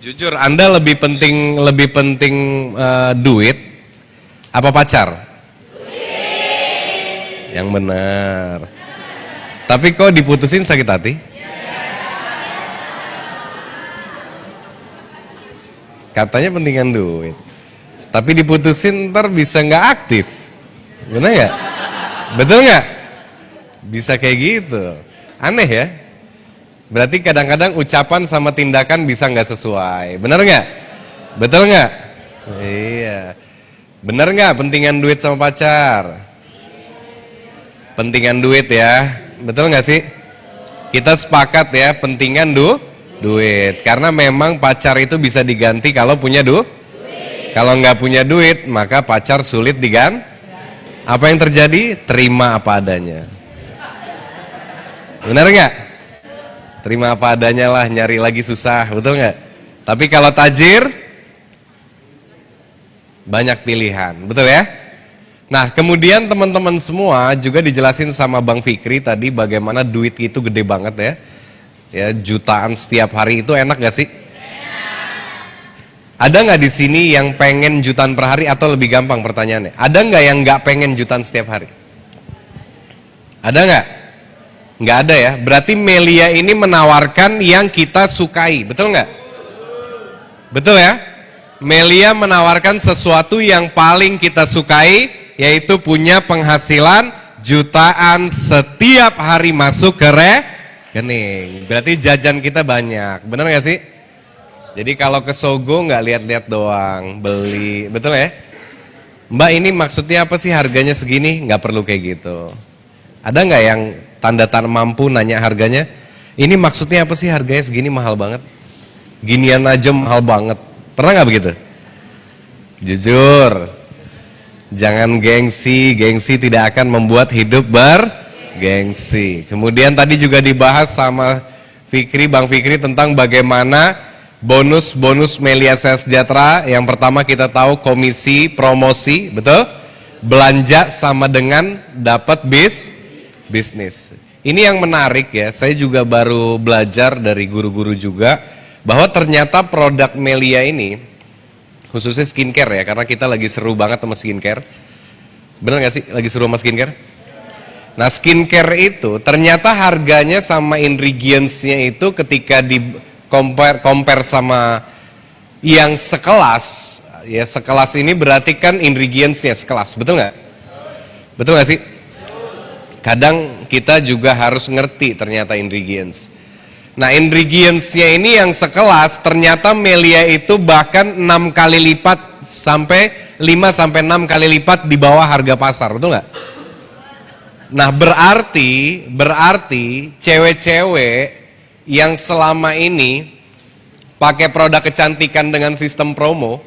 Jujur, Anda lebih penting duit apa pacar? Duit. Yang benar. Tapi kok diputusin sakit hati? Katanya pentingan duit. Tapi diputusin ntar bisa nggak aktif, benar nggak? Betul nggak? Bisa kayak gitu. Aneh ya. Berarti kadang-kadang ucapan sama tindakan bisa nggak sesuai. Benar nggak? Betul nggak? Iya. Benar nggak pentingan duit sama pacar? Pentingan duit ya. Betul nggak sih? Kita sepakat ya pentingan duit. Karena memang pacar itu bisa diganti kalau punya duit. Kalau nggak punya duit maka pacar sulit diganti. Apa yang terjadi? Terima apa adanya. Benar nggak? Terima apa adanya lah, nyari lagi susah, betul nggak? Tapi kalau tajir, banyak pilihan, betul ya? Nah, kemudian teman-teman semua juga dijelasin sama Bang Fikri tadi bagaimana duit itu gede banget ya. Ya, jutaan setiap hari itu enak nggak sih? Ada nggak di sini yang pengen jutaan per hari atau lebih gampang pertanyaannya? Ada nggak yang nggak pengen jutaan setiap hari? Ada nggak? Nggak ada ya. Berarti Melia ini menawarkan yang kita sukai, betul nggak? Betul ya? Melia menawarkan sesuatu yang paling kita sukai, yaitu punya penghasilan jutaan setiap hari masuk ke rekening. Berarti jajan kita banyak, benar nggak sih? Jadi kalau ke Sogo nggak lihat-lihat doang, beli, betul ya? Mbak ini maksudnya apa sih harganya segini? Nggak perlu kayak gitu. Ada nggak yang tanda mampu nanya harganya? Ini maksudnya apa sih harganya segini mahal banget? Ginian aja mahal banget. Pernah nggak begitu? Jujur, jangan gengsi, gengsi tidak akan membuat hidup bergengsi. Kemudian tadi juga dibahas sama Fikri, Bang Fikri tentang bagaimana bonus-bonus Melia Sehat Sejahtera. Yang pertama kita tahu komisi promosi, betul? Belanja sama dengan dapat bisnis. Ini yang menarik ya, saya juga baru belajar dari guru-guru juga bahwa ternyata produk Melia ini, khususnya skincare ya, karena kita lagi seru banget sama skincare. Bener gak sih lagi seru sama skincare? Nah, skincare itu ternyata harganya sama ingredients-nya itu ketika di compare sama yang sekelas, ya sekelas ini berarti kan ingredients-nya sekelas, betul nggak? Betul nggak sih? Kadang kita juga harus ngerti ternyata ingredients. Nah, ingredients-nya ini yang sekelas, ternyata Melia itu bahkan 6 kali lipat sampai 5 sampai 6 kali lipat di bawah harga pasar, betul nggak? Nah, berarti cewek-cewek yang selama ini pakai produk kecantikan dengan sistem promo,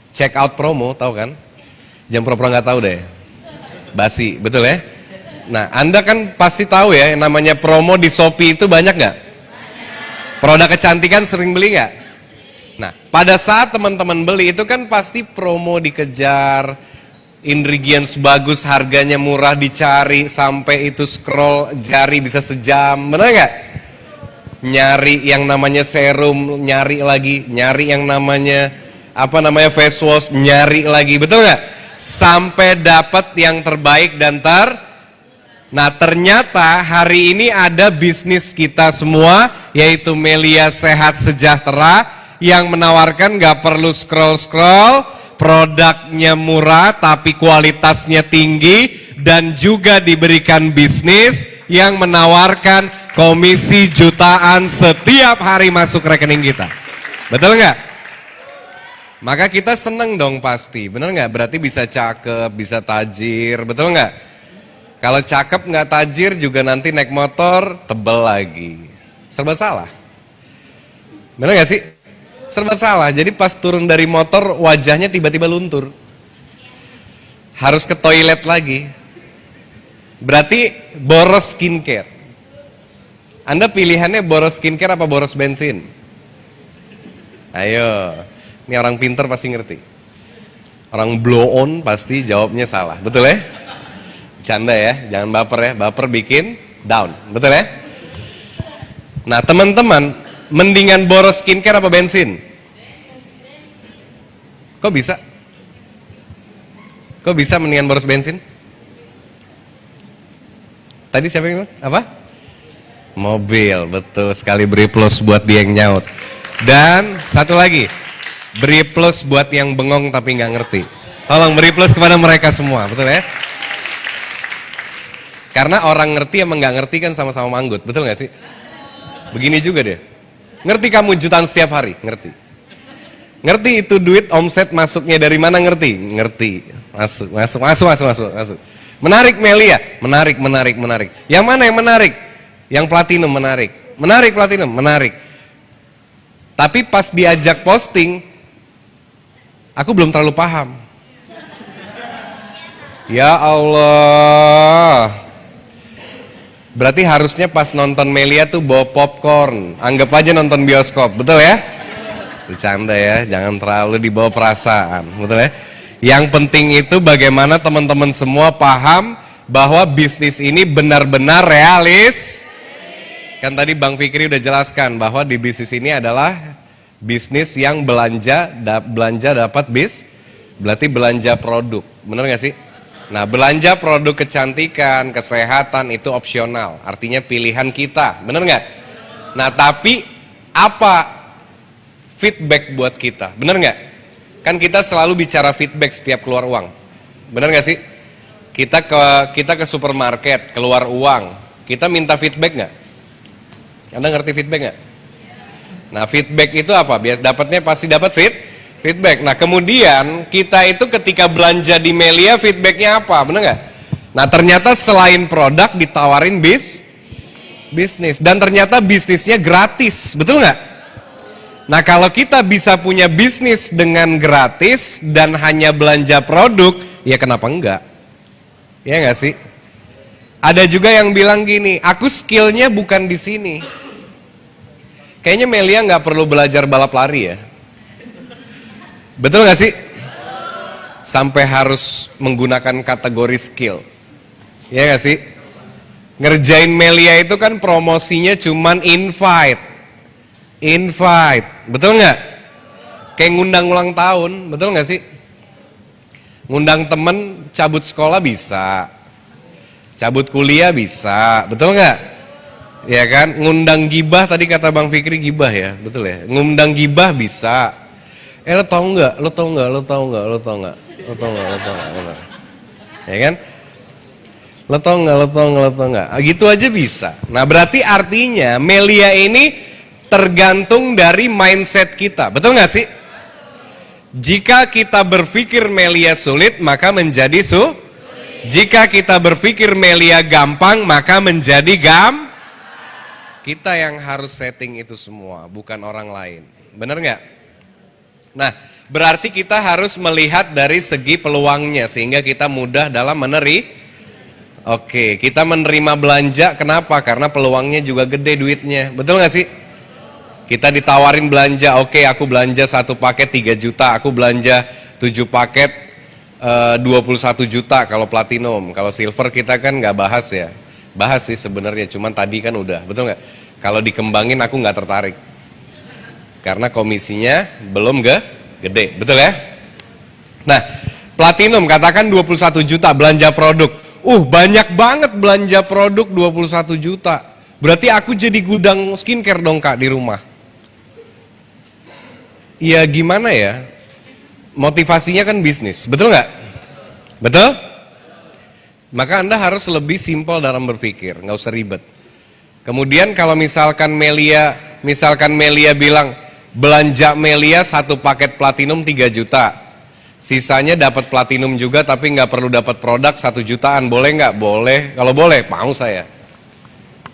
check out promo, tahu kan? Jam pura-pura nggak tahu deh, basi, betul ya? Nah, Anda kan pasti tahu ya, yang namanya promo di Shopee itu banyak nggak? Produk kecantikan sering beli nggak? Nah, pada saat teman-teman beli itu kan pasti promo dikejar, ingredients bagus, harganya murah dicari, sampai itu scroll jari bisa sejam, benar nggak? Nyari yang namanya serum, nyari lagi, nyari yang namanya face wash, nyari lagi, betul nggak? Sampai dapat yang terbaik dan Nah, ternyata hari ini ada bisnis kita semua, yaitu Melia Sehat Sejahtera, yang menawarkan gak perlu scroll-scroll, produknya murah tapi kualitasnya tinggi, dan juga diberikan bisnis yang menawarkan komisi jutaan setiap hari masuk rekening kita. Betul nggak? Maka kita seneng dong pasti, bener nggak? Berarti bisa cakep, bisa tajir, betul nggak? Kalau cakep nggak tajir juga nanti naik motor tebel lagi, serba salah. Bener nggak sih? Serba salah. Jadi pas turun dari motor wajahnya tiba-tiba luntur, harus ke toilet lagi. Berarti boros skincare. Anda pilihannya boros skincare apa boros bensin? Ayo, ini orang pinter pasti ngerti. Orang blow on pasti jawabnya salah, betul ya? Canda ya, jangan baper ya, baper bikin down, betul ya? Nah teman-teman, mendingan boros skincare apa bensin? Kok bisa? Kok bisa mendingan boros bensin? Tadi siapa yang bilang? Apa? Mobil, betul sekali, beri plus buat dia yang nyaut. Dan satu lagi, beri plus buat yang bengong tapi nggak ngerti. Tolong beri plus kepada mereka semua, betul ya? Karena orang ngerti emang nggak ngerti kan sama-sama manggut, betul nggak sih? Begini juga deh. Ngerti kamu jutaan setiap hari? Ngerti. Ngerti itu duit omset masuknya dari mana? Ngerti? Ngerti. Masuk. Menarik Melia? Menarik. Yang mana yang menarik? Yang platinum menarik. Menarik platinum, menarik. Tapi pas diajak posting, aku belum terlalu paham. Ya Allah. Berarti harusnya pas nonton Melia tuh bawa popcorn. Anggap aja nonton bioskop, betul ya? Bercanda ya, jangan terlalu dibawa perasaan, betul ya? Yang penting itu bagaimana teman-teman semua paham bahwa bisnis ini benar-benar realis. Kan tadi Bang Fikri udah jelaskan bahwa di bisnis ini adalah bisnis yang belanja dapat berarti belanja produk, benar nggak sih? Nah, belanja produk kecantikan, kesehatan itu opsional, artinya pilihan kita, bener nggak? Nah, tapi apa feedback buat kita, bener nggak? Kan kita selalu bicara feedback setiap keluar uang, bener nggak sih? Kita ke supermarket, keluar uang, kita minta feedback nggak? Anda ngerti feedback nggak? Nah, feedback itu apa? Biasa dapatnya pasti dapat feedback. Nah kemudian kita itu ketika belanja di Melia feedbacknya apa, bener nggak? Nah ternyata selain produk ditawarin bisnis, dan ternyata bisnisnya gratis, betul nggak? Nah kalau kita bisa punya bisnis dengan gratis dan hanya belanja produk, ya kenapa enggak? Ya nggak sih? Ada juga yang bilang gini, aku skillnya bukan di sini. Kayaknya Melia nggak perlu belajar balap lari ya. Betul gak sih? Sampai harus menggunakan kategori skill. Iya gak sih? Ngerjain Melia itu kan promosinya cuman invite. Betul gak? Kayak ngundang ulang tahun, betul gak sih? Ngundang temen cabut sekolah bisa. Cabut kuliah bisa, betul gak? Ya kan? Ngundang gibah, tadi kata Bang Fikri gibah ya, betul ya? Ngundang gibah bisa. Lo tau nggak? Ya kan? Lo tau nggak? Gitu aja bisa. Nah berarti artinya Melia ini tergantung dari mindset kita, betul nggak sih? Jika kita berpikir Melia sulit, maka menjadi Jika kita berpikir Melia gampang, maka menjadi Kita yang harus setting itu semua, bukan orang lain. Bener nggak? Nah, berarti kita harus melihat dari segi peluangnya sehingga kita mudah dalam Oke, kita menerima belanja, kenapa? Karena peluangnya juga gede duitnya, betul nggak sih? Kita ditawarin belanja, oke aku belanja 1 paket 3 juta, aku belanja 7 paket 21 juta kalau platinum. Kalau silver kita kan nggak bahas ya. Bahas sih sebenarnya, cuman tadi kan udah, betul nggak? Kalau dikembangin aku nggak tertarik. Karena komisinya belum gede, betul ya? Nah, platinum katakan 21 juta belanja produk. Banyak banget belanja produk 21 juta. Berarti aku jadi gudang skincare dong Kak di rumah. Ya gimana ya? Motivasinya kan bisnis, betul nggak? Betul? Maka Anda harus lebih simpel dalam berpikir, nggak usah ribet. Kemudian kalau misalkan Melia bilang, belanja Melia 1 paket platinum 3 juta. Sisanya dapat platinum juga tapi nggak perlu dapat produk 1 jutaan. Boleh nggak? Boleh. Kalau boleh, mau saya.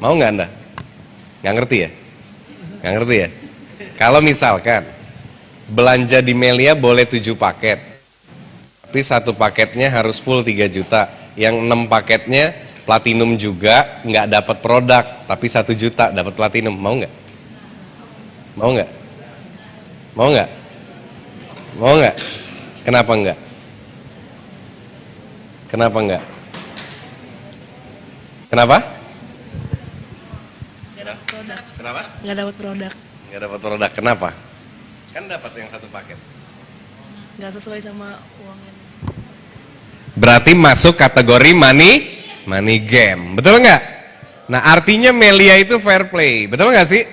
Mau nggak Anda? Nggak ngerti ya? Nggak ngerti ya? Kalau misalkan belanja di Melia boleh 7 paket. Tapi 1 paketnya harus full 3 juta. Yang 6 paketnya platinum juga, nggak dapat produk. Tapi 1 juta dapat platinum. Mau nggak? Mau nggak? Mau nggak? Mau nggak? Kenapa nggak? Kenapa nggak? Kenapa? Kenapa? Nggak dapat produk. Nggak dapat produk. Kenapa? Kan dapat yang 1 paket. Nggak sesuai sama uangnya. Berarti masuk kategori money game. Betul nggak? Nah artinya Melia itu fair play. Betul nggak sih?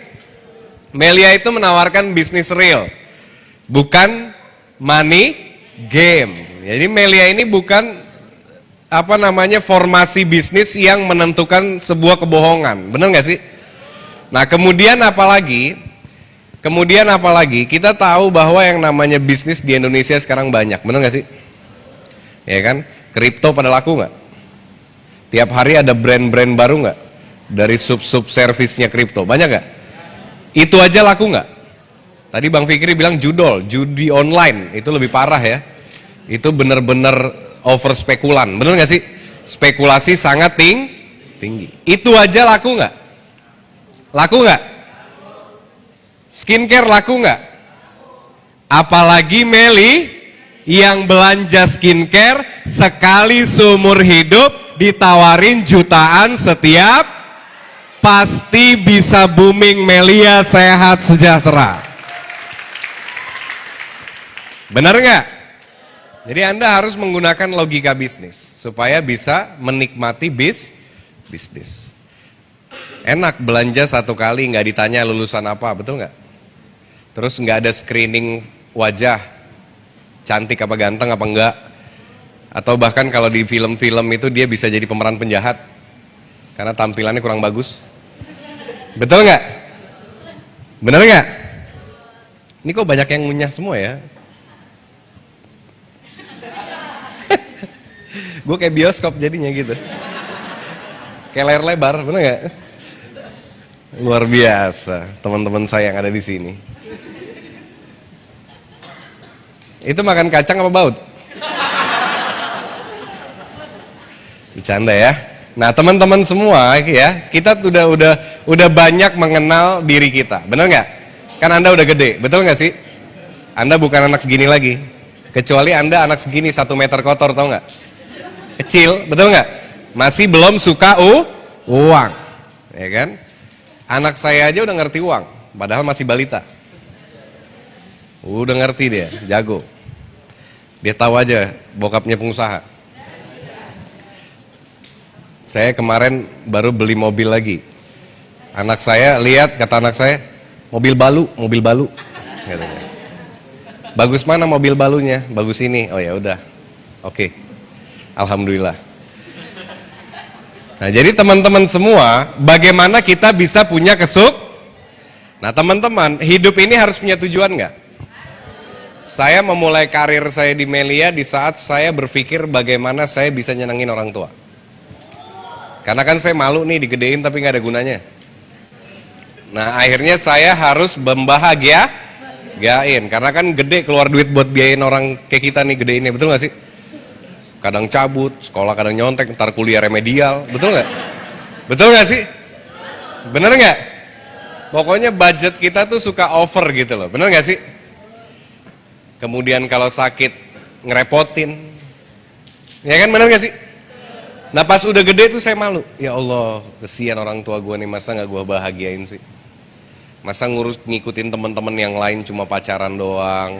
Melia itu menawarkan bisnis real. Bukan money game. Jadi Melia ini bukan formasi bisnis yang menentukan sebuah kebohongan. Benar nggak sih? Nah kemudian apalagi kita tahu bahwa yang namanya bisnis di Indonesia sekarang banyak. Benar nggak sih? Ya kan? Kripto pada laku nggak? Tiap hari ada brand-brand baru nggak? Dari sub-sub servisnya kripto. Banyak nggak? Itu aja laku nggak? Tadi Bang Fikri bilang judi online, itu lebih parah ya. Itu benar-benar over spekulan, benar nggak sih? Spekulasi sangat tinggi. Itu aja laku nggak? Laku nggak? Skincare laku nggak? Apalagi Meli yang belanja skincare sekali seumur hidup ditawarin jutaan setiap, pasti bisa booming. Melia Sehat Sejahtera. Benar nggak? Jadi Anda harus menggunakan logika bisnis supaya bisa menikmati bisnis. Enak belanja 1 kali nggak ditanya lulusan apa, betul nggak? Terus nggak ada screening wajah, cantik apa ganteng apa enggak. Atau bahkan kalau di film-film itu dia bisa jadi pemeran penjahat karena tampilannya kurang bagus. Betul nggak? Benar nggak? Ini kok banyak yang ngunyah semua ya? Gue kayak bioskop jadinya gitu. Kayak layar lebar, bener nggak? Luar biasa teman-teman saya yang ada di sini. Itu makan kacang apa baut? Bercanda ya. Nah teman-teman semua ya, kita udah banyak mengenal diri kita, bener nggak? Kan Anda udah gede, betul nggak sih? Anda bukan anak segini lagi, kecuali Anda anak segini 1 meter kotor, tau nggak? Kecil, betul nggak? Masih belum suka uang, ya kan? Anak saya aja udah ngerti uang, padahal masih balita. Udah ngerti dia, jago. Dia tahu aja bokapnya pengusaha. Saya kemarin baru beli mobil lagi. Anak saya lihat, kata anak saya, mobil balu. Katanya. Bagus mana mobil balunya? Bagus ini. Oh ya udah, oke. Alhamdulillah. Nah jadi teman-teman semua, bagaimana kita bisa punya Nah teman-teman, hidup ini harus punya tujuan nggak? Saya memulai karir saya di Melia di saat saya berpikir bagaimana saya bisa nyenengin orang tua. Karena kan saya malu nih digedein tapi nggak ada gunanya. Nah akhirnya saya harus membahagiain. Karena kan gede keluar duit buat biayain orang kayak kita nih gedeinnya, betul nggak sih? Kadang cabut, sekolah kadang nyontek, ntar kuliah remedial, betul nggak? Betul nggak sih? Bener nggak? Pokoknya budget kita tuh suka over gitu loh, bener gak sih? Kemudian kalau sakit ngerepotin, ya kan bener gak sih? Nah pas udah gede tuh saya malu, ya Allah kesian orang tua gue nih, masa gak gue bahagiain sih? Masa ngikutin teman-teman yang lain cuma pacaran doang?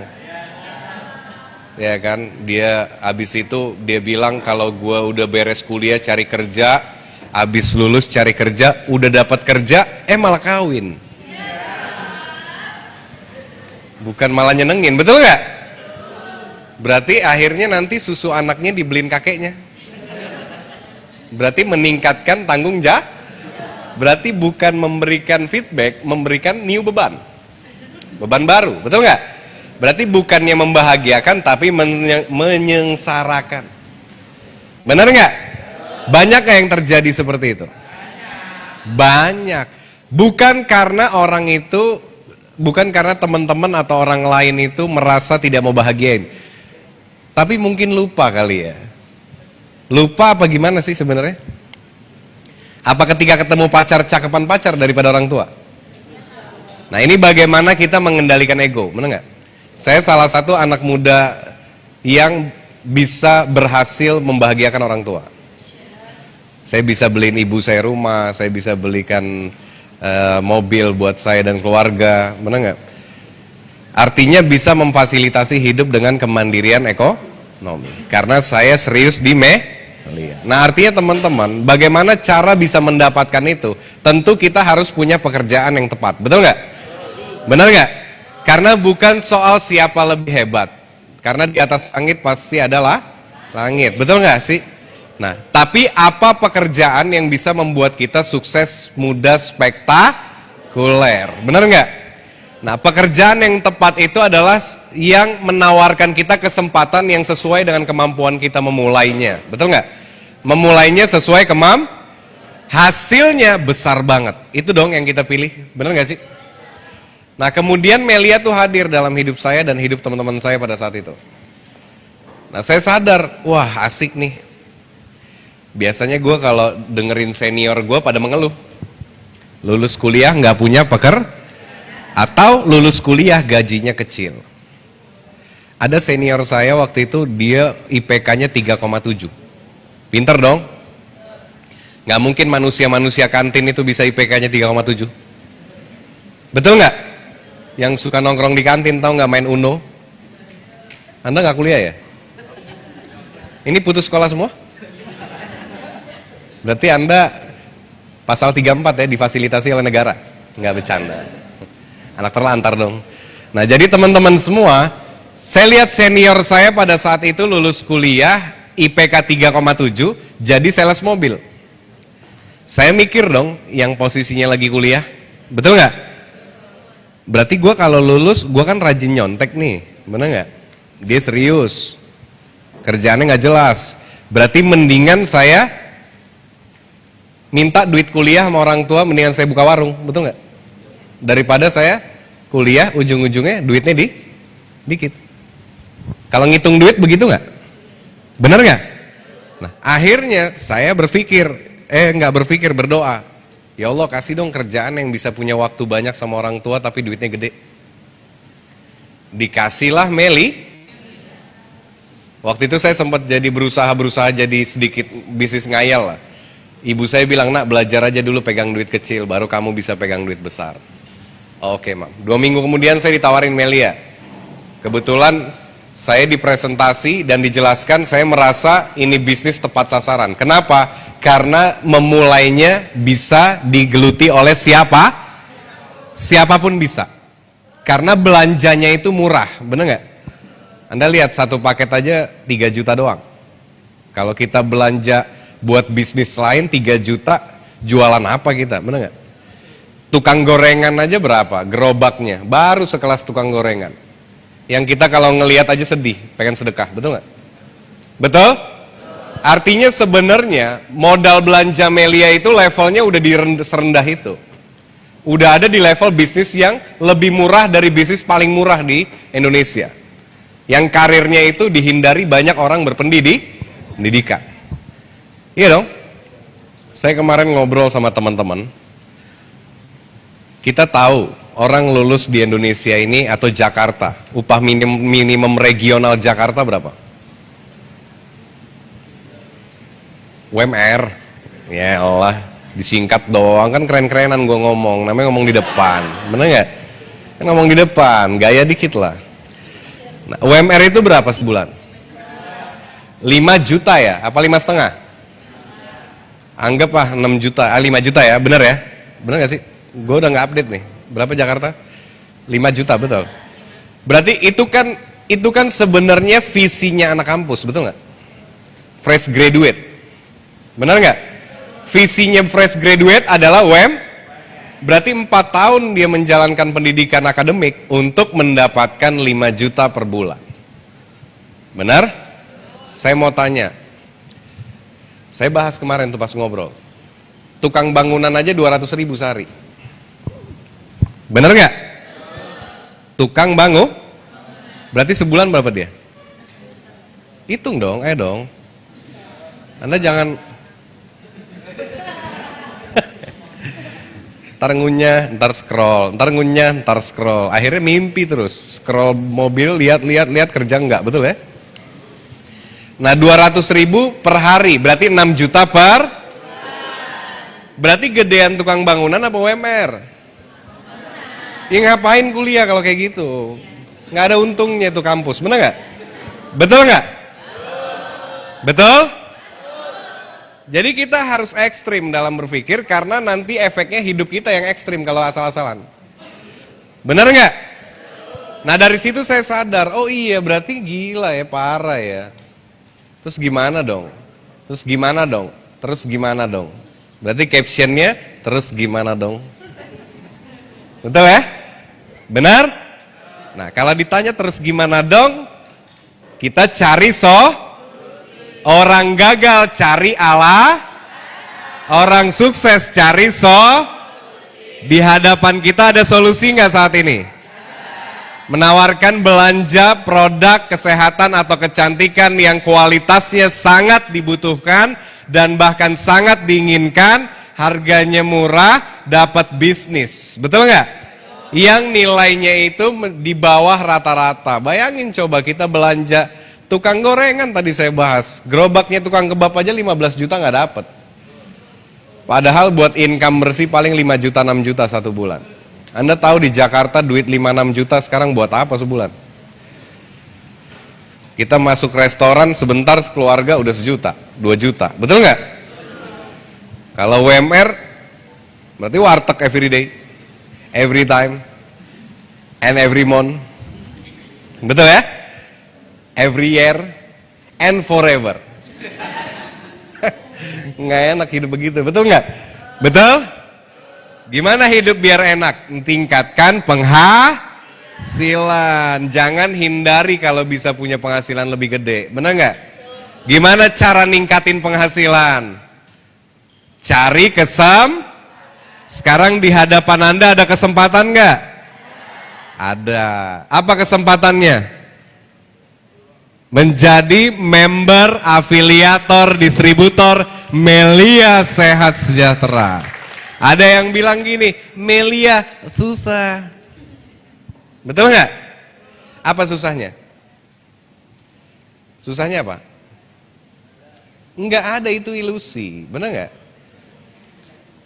Ya kan, dia abis itu dia bilang kalau gue udah beres kuliah cari kerja, abis lulus cari kerja, udah dapat kerja, malah kawin. Bukan malah nyenengin, betul nggak? Berarti akhirnya nanti susu anaknya dibeliin kakeknya. Berarti meningkatkan tanggung jawab. Berarti bukan memberikan feedback, memberikan new beban. Beban baru, betul nggak? Berarti bukannya membahagiakan, tapi menyengsarakan. Benar nggak? Banyak yang terjadi seperti itu? Banyak. Bukan karena orang itu, bukan karena teman-teman atau orang lain itu merasa tidak mau bahagiain. Tapi mungkin lupa kali ya. Lupa apa gimana sih sebenarnya? Apa ketika ketemu pacar, cakepan pacar daripada orang tua? Nah ini bagaimana kita mengendalikan ego, benar nggak? Saya salah satu anak muda yang bisa berhasil membahagiakan orang tua. Saya bisa beliin ibu saya rumah, saya bisa belikan mobil buat saya dan keluarga, benar nggak? Artinya bisa memfasilitasi hidup dengan kemandirian ekonomi. Karena saya serius di Melia. Nah artinya teman-teman, bagaimana cara bisa mendapatkan itu? Tentu kita harus punya pekerjaan yang tepat, betul nggak? Benar nggak? Karena bukan soal siapa lebih hebat. Karena di atas langit pasti adalah langit, betul nggak sih? Nah, tapi apa pekerjaan yang bisa membuat kita sukses, mudah, spektakuler? Benar nggak? Nah, pekerjaan yang tepat itu adalah yang menawarkan kita kesempatan yang sesuai dengan kemampuan kita memulainya. Betul nggak? Memulainya sesuai hasilnya besar banget. Itu dong yang kita pilih. Benar nggak sih? Nah, kemudian Melia tuh hadir dalam hidup saya dan hidup teman-teman saya pada saat itu. Nah, saya sadar, wah asik nih. Biasanya gue kalau dengerin senior gue pada mengeluh. Lulus kuliah nggak punya atau lulus kuliah gajinya kecil. Ada senior saya waktu itu dia IPK-nya 3,7. Pinter dong? Nggak mungkin manusia-manusia kantin itu bisa IPK-nya 3,7. Betul nggak? Yang suka nongkrong di kantin tahu nggak main Uno? Anda nggak kuliah ya? Ini putus sekolah semua? Berarti Anda pasal 34 ya, difasilitasi oleh negara. Nggak bercanda. Anak terlantar dong. Nah jadi teman-teman semua, saya lihat senior saya pada saat itu lulus kuliah, IPK 3,7, jadi sales mobil. Saya mikir dong, yang posisinya lagi kuliah, betul nggak? Berarti gue kalau lulus, gue kan rajin nyontek nih, bener nggak? Dia serius, kerjaannya nggak jelas. Berarti mendingan saya minta duit kuliah sama orang tua, mendingan saya buka warung, betul nggak? Daripada saya kuliah, ujung-ujungnya duitnya dikit. Kalau ngitung duit begitu nggak? Bener nggak? Nah, akhirnya saya berdoa. Ya Allah kasih dong kerjaan yang bisa punya waktu banyak sama orang tua tapi duitnya gede. Dikasihlah Meli. Waktu itu saya sempat berusaha jadi sedikit bisnis ngayal lah. Ibu saya bilang, nak belajar aja dulu pegang duit kecil baru kamu bisa pegang duit besar. Oke mam. 2 minggu kemudian saya ditawarin Melia. Kebetulan saya dipresentasi dan dijelaskan saya merasa ini bisnis tepat sasaran. Kenapa? Karena memulainya bisa digeluti oleh siapapun bisa. Karena belanjanya itu murah, bener nggak? Anda lihat satu paket aja 3 juta doang. Kalau kita belanja buat bisnis lain 3 juta, jualan apa kita, bener nggak? Tukang gorengan aja berapa? Gerobaknya, baru sekelas tukang gorengan. Yang kita kalau ngelihat aja sedih, pengen sedekah, betul nggak? Betul? Artinya sebenarnya modal belanja Melia itu levelnya udah serendah itu. Udah ada di level bisnis yang lebih murah dari bisnis paling murah di Indonesia. Yang karirnya itu dihindari banyak orang berpendidikan. Iya dong? Saya kemarin ngobrol sama teman-teman. kita tahu orang lulus di Indonesia ini atau Jakarta, upah minimum regional Jakarta berapa? UMR. Ya Allah, disingkat doang, kan keren-kerenan gue ngomong, namanya ngomong di depan, bener nggak? Kan ngomong di depan, gaya dikit lah. Nah, UMR itu berapa sebulan? 5 juta ya, apa 5,5? Anggap lah 6 juta, 5 juta ya, bener ya? Bener gak sih? Gue udah gak update nih, berapa Jakarta? 5 juta, betul. Berarti itu kan sebenarnya visinya anak kampus, betul nggak? Fresh graduate, bener nggak? Visinya fresh graduate adalah berarti 4 tahun dia menjalankan pendidikan akademik untuk mendapatkan 5 juta per bulan. Benar? Saya mau tanya, saya bahas kemarin tuh pas ngobrol, tukang bangunan aja 200.000 sehari. Bener nggak? Tukang bangun, berarti sebulan berapa dia? Hitung dong, ayo dong. Anda jangan ntar ngunyah, ntar scroll, ntar ngunyah, ntar scroll. Akhirnya mimpi terus, scroll mobil, lihat, kerja enggak, betul ya? Nah 200.000 per hari, berarti 6 juta per? Berarti gedean tukang bangunan apa UMR? Ya ngapain kuliah kalau kayak gitu? Nggak ada untungnya tuh kampus, bener nggak? Betul nggak? Betul? Jadi kita harus ekstrim dalam berpikir karena nanti efeknya hidup kita yang ekstrim kalau asal-asalan. Bener nggak? Nah dari situ saya sadar, oh iya berarti gila ya, parah ya. Terus gimana dong? Terus gimana dong? Terus gimana dong? Berarti captionnya terus gimana dong? Betul ya? Benar? Nah kalau ditanya terus gimana dong, kita cari orang gagal cari Allah, orang sukses cari di hadapan kita ada solusi nggak saat ini? Menawarkan belanja produk kesehatan atau kecantikan yang kualitasnya sangat dibutuhkan dan bahkan sangat diinginkan, harganya murah, dapat bisnis. Betul nggak? Yang nilainya itu di bawah rata-rata. Bayangin coba kita belanja tukang gorengan tadi saya bahas, gerobaknya tukang kebab aja 15 juta nggak dapat. Padahal buat income bersih paling 5 juta 6 juta satu bulan. Anda tahu di Jakarta duit 5-6 juta sekarang buat apa sebulan? Kita masuk restoran sebentar sekeluarga udah 1 juta, 2 juta, betul nggak? Kalau UMR berarti warteg every day, every time, and every month, betul ya? Every year and forever. Nggak enak hidup begitu, betul nggak? Betul? Gimana hidup biar enak? Tingkatkan penghasilan. Jangan hindari kalau bisa punya penghasilan lebih gede. Benar nggak? Gimana cara ningkatin penghasilan? Cari Sekarang di hadapan Anda ada kesempatan nggak? Ada. Apa kesempatannya? Menjadi member, afiliator, distributor Melia Sehat Sejahtera. Ada yang bilang gini, Melia susah. Betul nggak? Apa susahnya? Susahnya apa? Nggak ada, itu ilusi, benar nggak?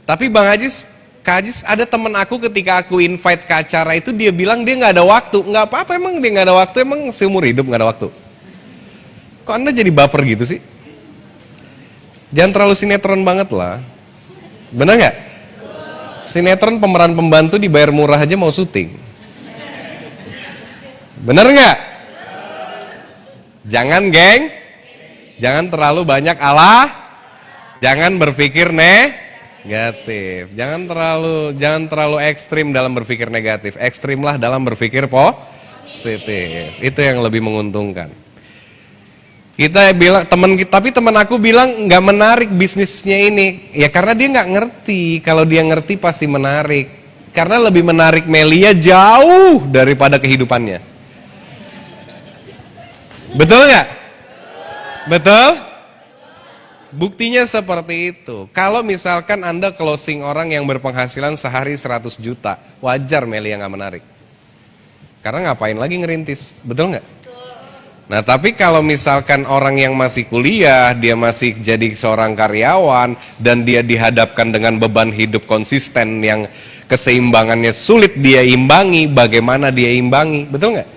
Tapi Bang Ajis, Kak Ajis, ada temen aku ketika aku invite ke acara itu dia bilang dia nggak ada waktu. Nggak apa-apa, emang dia nggak ada waktu, emang seumur hidup nggak ada waktu. Kok Anda jadi baper gitu sih? Jangan terlalu sinetron banget lah. Benar nggak? Sinetron pemeran pembantu dibayar murah aja mau syuting. Bener nggak? Jangan geng, jangan terlalu banyak jangan berpikir negatif, jangan terlalu ekstrim dalam berpikir negatif, ekstrimlah dalam berpikir positif. Itu yang lebih menguntungkan. Kita bilang tapi teman aku bilang nggak menarik bisnisnya ini, ya karena dia nggak ngerti. Kalau dia ngerti pasti menarik, karena lebih menarik Melia jauh daripada kehidupannya. Betul nggak? Betul? buktinya seperti itu. Kalau misalkan Anda closing orang yang berpenghasilan sehari 100 juta, wajar Meli yang nggak menarik. Karena ngapain lagi ngerintis, betul nggak? Nah tapi kalau misalkan orang yang masih kuliah, dia masih jadi seorang karyawan, dan dia dihadapkan dengan beban hidup konsisten yang keseimbangannya sulit dia imbangi, bagaimana dia imbangi, betul nggak?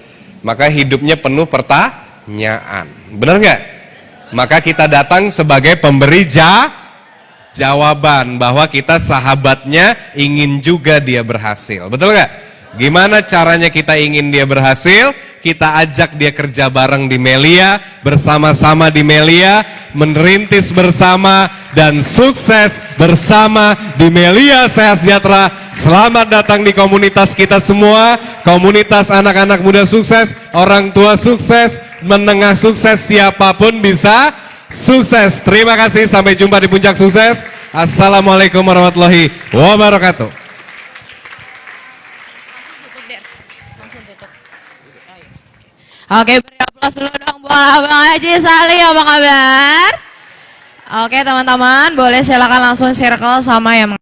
Maka hidupnya penuh pertanyaan, benar nggak? Maka kita datang sebagai pemberi jawaban bahwa kita sahabatnya, ingin juga dia berhasil, betul nggak? Gimana caranya kita ingin dia berhasil? Kita ajak dia kerja bareng di Melia, bersama-sama di Melia, merintis bersama dan sukses bersama di Melia Sehat Sejahtera. Selamat datang di komunitas kita semua, komunitas anak-anak muda sukses, orang tua sukses, menengah sukses, siapapun bisa sukses. Terima kasih, sampai jumpa di puncak sukses. Assalamualaikum warahmatullahi wabarakatuh. Oke, beri aplaus dulu dong buat Abang Haji Sali, apa kabar? Oke teman-teman, boleh silakan langsung circle sama yang